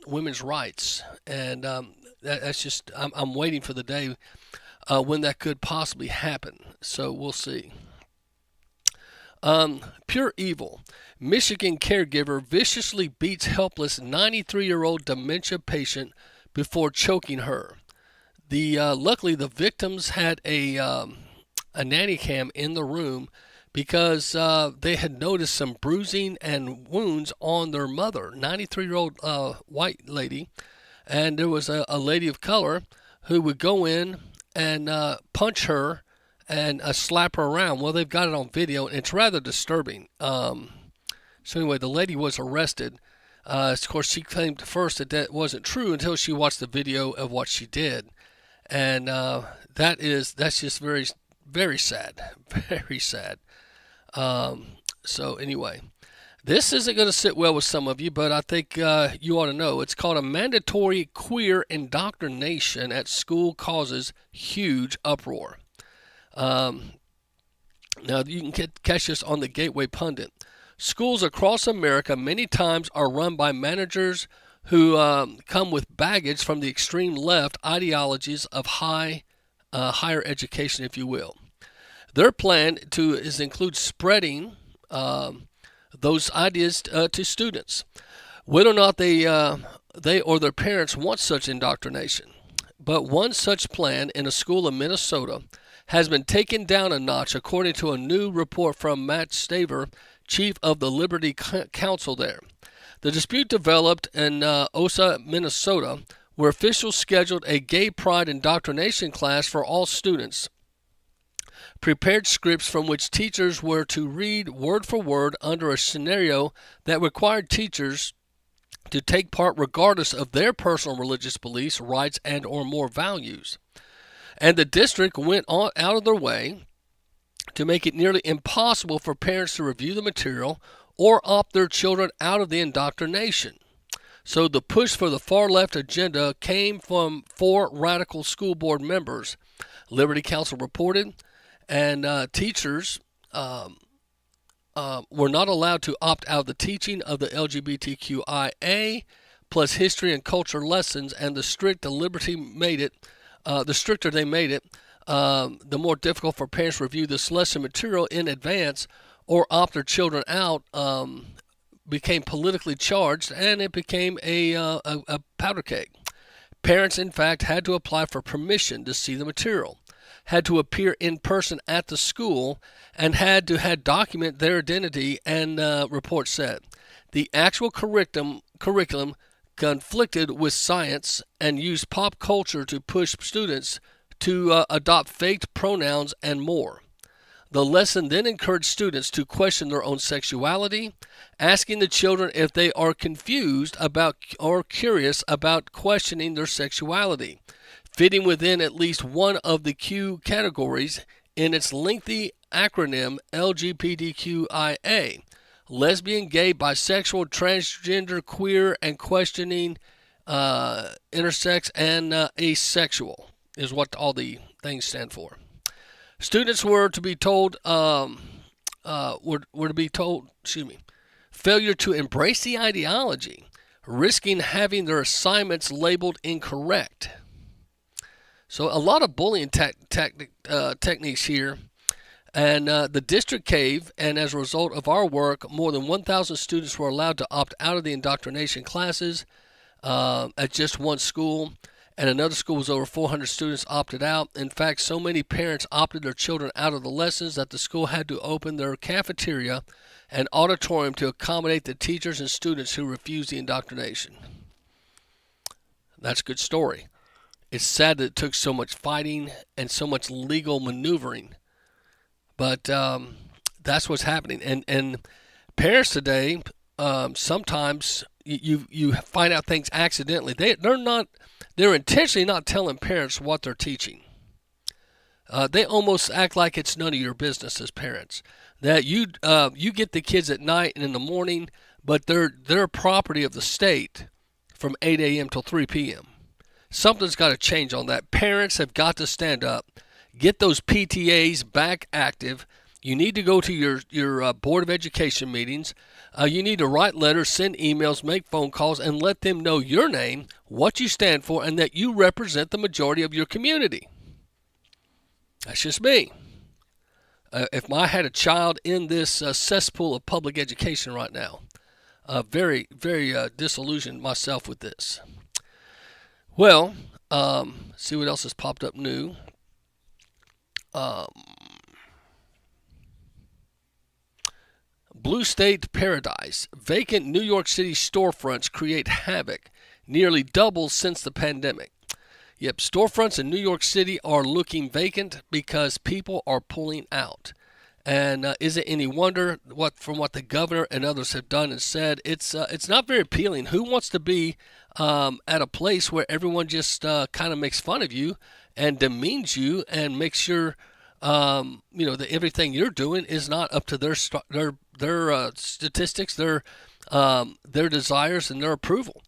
women's rights. And that's just, I'm waiting for the day when that could possibly happen. So we'll see. Pure evil. Michigan caregiver viciously beats helpless 93-year-old dementia patient before choking her. Luckily, the victims had a nanny cam in the room because they had noticed some bruising and wounds on their mother, 93-year-old white lady, and there was a lady of color who would go in and punch her and slap her around. Well, they've got it on video, and it's rather disturbing. So anyway, the lady was arrested. Of course, she claimed first that wasn't true until she watched the video of what she did. And that's just very, very sad. Very sad. So anyway, this isn't going to sit well with some of you, but I think you ought to know. It's called a mandatory queer indoctrination at school causes huge uproar. Now, you can catch this on the Gateway Pundit. Schools across America many times are run by managers who come with baggage from the extreme left ideologies of higher education, if you will. Their plan includes spreading those ideas to students, whether or not they or their parents want such indoctrination. But one such plan in a school in Minnesota has been taken down a notch, according to a new report from Matt Staver, chief of the Liberty Council there. The dispute developed in Osa, Minnesota, where officials scheduled a gay pride indoctrination class for all students, prepared scripts from which teachers were to read word for word under a scenario that required teachers to take part regardless of their personal religious beliefs, rights, and or more values. And the district went out of their way to make it nearly impossible for parents to review the material or opt their children out of the indoctrination. So the push for the far left agenda came from 4 radical school board members, Liberty Council reported, and teachers were not allowed to opt out of the teaching of the LGBTQIA plus history and culture lessons, and the stricter they made it, the more difficult for parents to review this lesson material in advance or opt their children out became politically charged, and it became a powder keg. Parents, in fact, had to apply for permission to see the material, had to appear in person at the school, and had to document their identity, and report said. The actual curriculum conflicted with science and used pop culture to push students to adopt faked pronouns and more. The lesson then encouraged students to question their own sexuality, asking the children if they are confused about or curious about questioning their sexuality, fitting within at least one of the Q categories in its lengthy acronym LGBTQIA: lesbian, gay, bisexual, transgender, queer, and questioning, intersex, and asexual is what all the things stand for. Students were to be told, failure to embrace the ideology, risking having their assignments labeled incorrect. So a lot of bullying techniques here. And the district caved, and as a result of our work, more than 1,000 students were allowed to opt out of the indoctrination classes at just one school. And another school was over 400 students opted out. In fact, so many parents opted their children out of the lessons that the school had to open their cafeteria and auditorium to accommodate the teachers and students who refused the indoctrination. That's a good story. It's sad that it took so much fighting and so much legal maneuvering. But that's what's happening. And parents today, sometimes you find out things accidentally. They're intentionally not telling parents what they're teaching. They almost act like it's none of your business as parents. That you get the kids at night and in the morning, but they're property of the state from 8 a.m. till 3 p.m. Something's got to change on that. Parents have got to stand up. Get those PTAs back active. You need to go to your Board of Education meetings. You need to write letters, send emails, make phone calls, and let them know your name, what you stand for, and that you represent the majority of your community. That's just me. If I had a child in this cesspool of public education right now, very, very disillusioned myself with this. Well, see what else has popped up new. Blue State Paradise. Vacant New York City storefronts create havoc, nearly double since the pandemic. Yep, storefronts in New York City are looking vacant because people are pulling out. And is it any wonder from what the governor and others have done and said? It's not very appealing. Who wants to be at a place where everyone just kind of makes fun of you and demeans you and makes sure that everything you're doing is not up to their statistics, their desires, and their approval.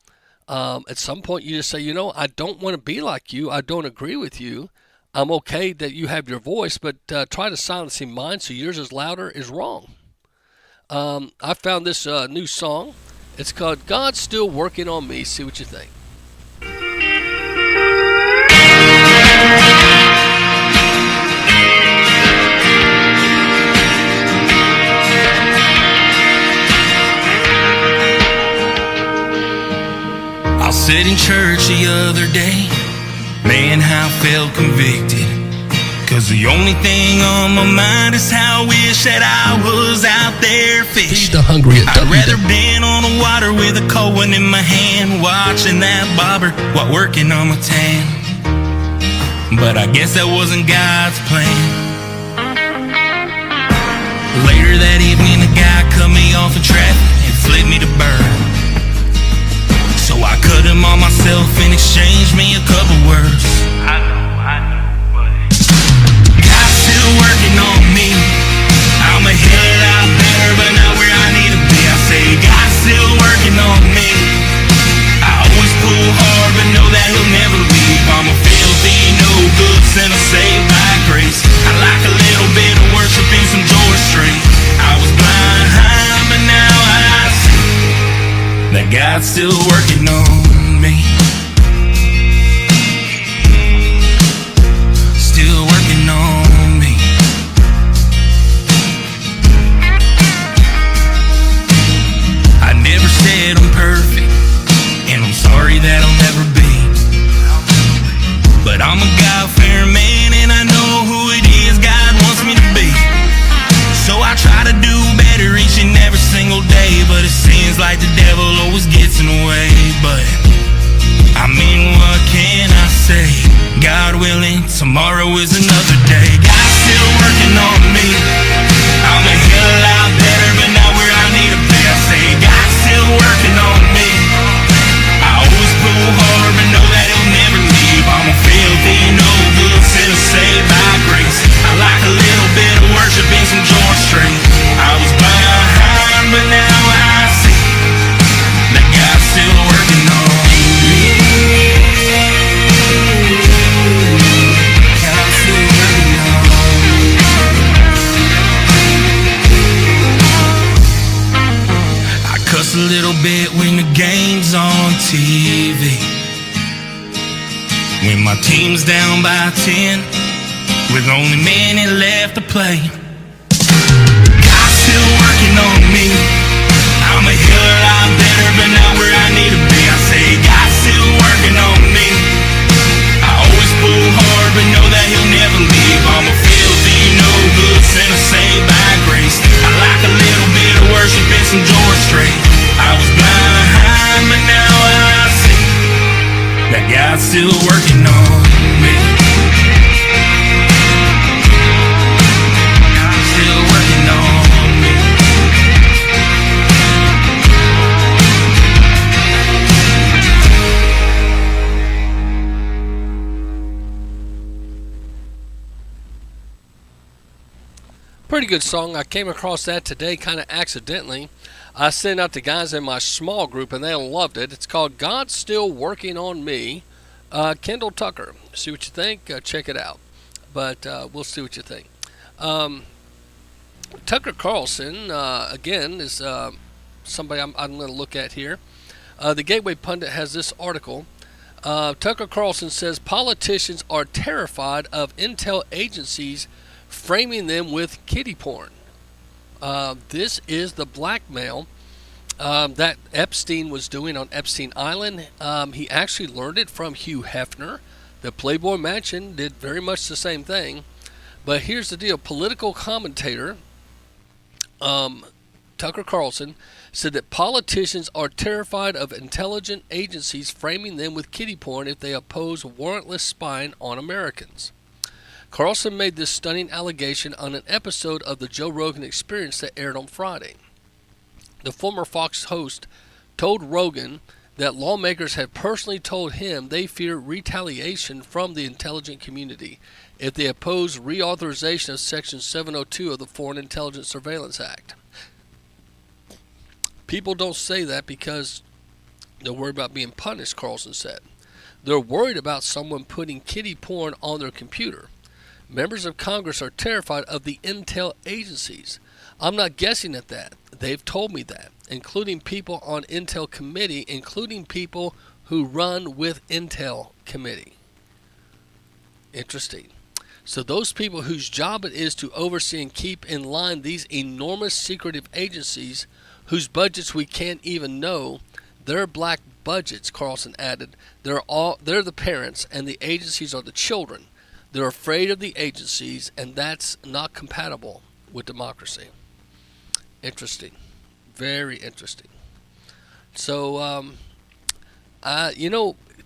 At some point, you just say, I don't want to be like you. I don't agree with you. I'm okay that you have your voice, but try to silence mine so yours is louder is wrong. I found this new song It's called God's Still Working on Me. See what you think. I sat in church the other day, man, how I felt convicted. Cause the only thing on my mind is how I wish that I was out there fishing. The hungry I'd rather been on the water with a cold one in my hand, watching that bobber while working on my tan. But I guess that wasn't God's plan. Later that evening, a guy cut me off in traffic and flipped me the bird. So I cut him on myself and exchanged me a couple words. I know, but God's still working on me. I'm a hell of a lot better, but not where I need to be. I say God's still working on me. I always pull hard, but know that He'll never leave. I'm a filthy, no good sinner saved by grace. I like a little bit of worship and some George Strait. I was blind, but now I see that God's still working on me. Still working on me. I never said I'm perfect, and I'm sorry that I'll never be. But I'm a God-fearing man, and I know who it is God wants me to be. So I try to do better each and every single day, but it seems like the devil always gets in the way. But I mean, what can I say? God willing, tomorrow is another day. God's still working on me. I'm a hell of a lot better, but not where I need to be. I say God's still working on me. I always pull hard, but know that He'll never leave. I'm a filthy, no good sinner saved by grace. I like a little bit of worship and some George Strait. I was behind, but now I see that God's still working on me. God's still working on me. I cuss a little bit when the game's on TV. When my team's down by 10, with only a minute left to play. God's still working on me. I'm a hell of a lot better, but not where I need to be. I say God's still working on me. I always pull hard, but know that He'll never leave. I'm a filthy, no good sinner saved by grace. I like a little bit of worship and some George Strait. I was blind, but now I see that God's still working on me. God's still working on me. Pretty good song. I came across that today kind of accidentally. I sent out to guys in my small group and they loved it. It's called God's Still Working on Me. Kendall Tucker. See what you think. Check it out. But we'll see what you think. Tucker Carlson, again, is somebody I'm going to look at here. The Gateway Pundit has this article. Tucker Carlson says politicians are terrified of intel agencies framing them with kiddie porn. This is the blackmail that Epstein was doing on Epstein Island. He actually learned it from Hugh Hefner. The Playboy Mansion did very much the same thing. But here's the deal. Political commentator Tucker Carlson said that politicians are terrified of intelligence agencies framing them with kiddie porn if they oppose warrantless spying on Americans. Carlson made this stunning allegation on an episode of the Joe Rogan Experience that aired on Friday. The former Fox host told Rogan that lawmakers had personally told him they fear retaliation from the intelligence community if they oppose reauthorization of Section 702 of the Foreign Intelligence Surveillance Act. People don't say that because they're worried about being punished, Carlson said. They're worried about someone putting kiddie porn on their computer. Members of Congress are terrified of the intel agencies. I'm not guessing at that. They've told me that. including people on Intel committee, including people who run with Intel committee. Interesting. So those people whose job it is to oversee and keep in line these enormous secretive agencies whose budgets we can't even know, their black budgets, Carlson added, they're the parents and the agencies are the children. They're afraid of the agencies, and that's not compatible with democracy. Interesting. Very interesting. So,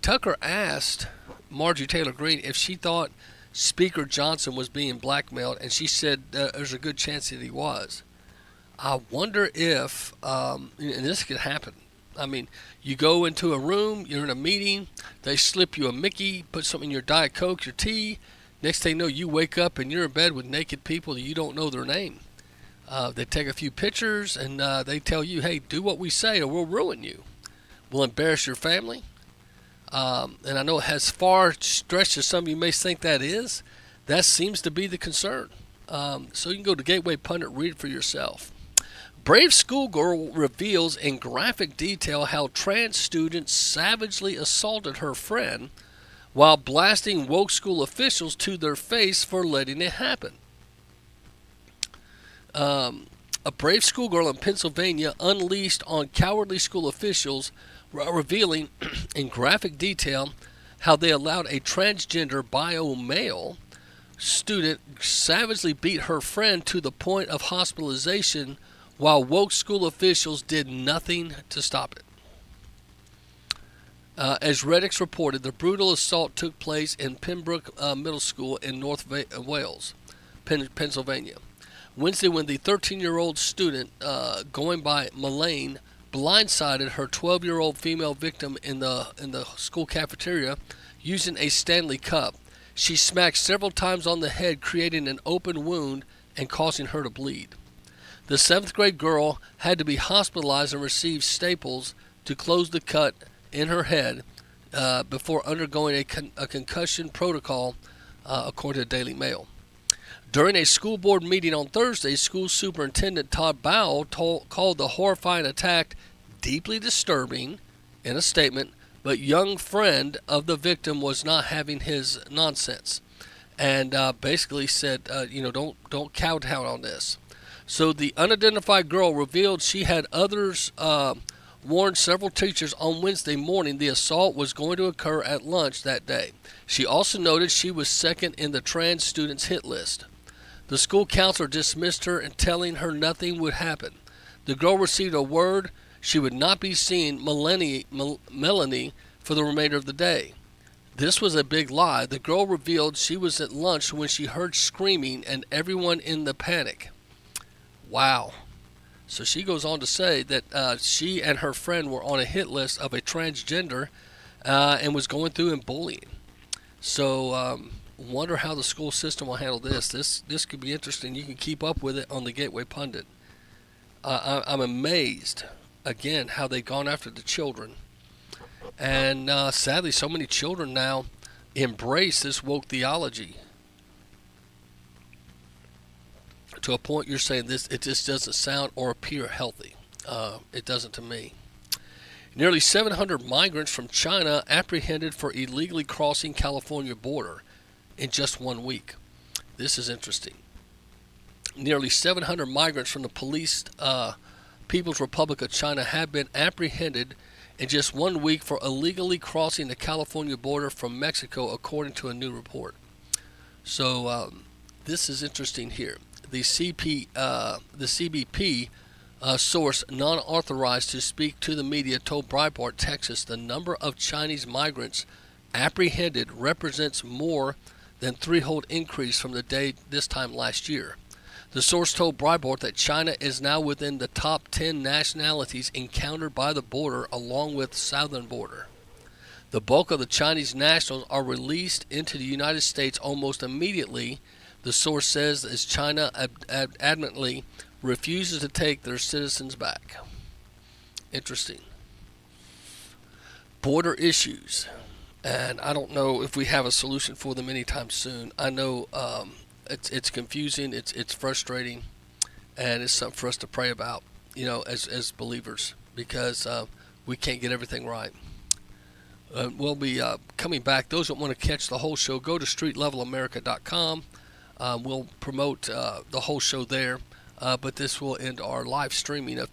Tucker asked Marjorie Taylor Greene if she thought Speaker Johnson was being blackmailed, and she said there's a good chance that he was. I wonder if, and this could happen. I mean, you go into a room, you're in a meeting, they slip you a Mickey, put something in your Diet Coke, your tea. Next thing you know, you wake up and you're in bed with naked people that you don't know their name. They take a few pictures and they tell you, hey, do what we say or we'll ruin you. We'll embarrass your family. And I know as far stretched as some of you may think that is, that seems to be the concern. So you can go to Gateway Pundit, read it for yourself. Brave schoolgirl reveals in graphic detail how trans students savagely assaulted her friend while blasting woke school officials to their face for letting it happen. A brave schoolgirl in Pennsylvania unleashed on cowardly school officials, revealing in graphic detail how they allowed a transgender bio male student savagely beat her friend to the point of hospitalization while woke school officials did nothing to stop it. As Reddix reported, the brutal assault took place in Pembroke Middle School in North Wales, Pennsylvania. Wednesday, when the 13-year-old student, going by Mullane, blindsided her 12-year-old female victim in the school cafeteria using a Stanley Cup. She smacked several times on the head, creating an open wound and causing her to bleed. The 7th grade girl had to be hospitalized and receive staples to close the cut in her head before undergoing a concussion protocol, according to the Daily Mail. During a school board meeting on Thursday, school superintendent Todd Bowell called the horrifying attack deeply disturbing in a statement, but young friend of the victim was not having his nonsense, and basically said, don't kowtow on this. So the unidentified girl revealed she had others warned several teachers on Wednesday morning the assault was going to occur at lunch that day. She also noted she was second in the trans students' hit list. The school counselor dismissed her and telling her nothing would happen. The girl received a word she would not be seeing Melanie for the remainder of the day. This was a big lie. The girl revealed she was at lunch when she heard screaming and everyone in the panic. Wow. So she goes on to say that she and her friend were on a hit list of a transgender and was going through and bullying. So wonder how the school system will handle this. This could be interesting. You can keep up with it on the Gateway Pundit. I'm amazed, again, how they've gone after the children. And sadly, so many children now embrace this woke theology. To a point you're saying this, it just doesn't sound or appear healthy. It doesn't to me. Nearly 700 migrants from China apprehended for illegally crossing California border in just 1 week. This is interesting. Nearly 700 migrants from the policed People's Republic of China have been apprehended in just 1 week for illegally crossing the California border from Mexico, according to a new report. So this is interesting here. The CBP source non-authorized to speak to the media told Breitbart, Texas, the number of Chinese migrants apprehended represents more than threefold increase from the day this time last year. The source told Breitbart that China is now within the top 10 nationalities encountered by the border, along with southern border. The bulk of the Chinese nationals are released into the United States almost immediately, the source says, as China adamantly refuses to take their citizens back. Interesting. Border issues. And I don't know if we have a solution for them anytime soon. I know it's confusing, it's frustrating, and it's something for us to pray about. as believers, because we can't get everything right. We'll be coming back. Those that want to catch the whole show, go to streetlevelamerica.com. We'll promote the whole show there, but this will end our live streaming of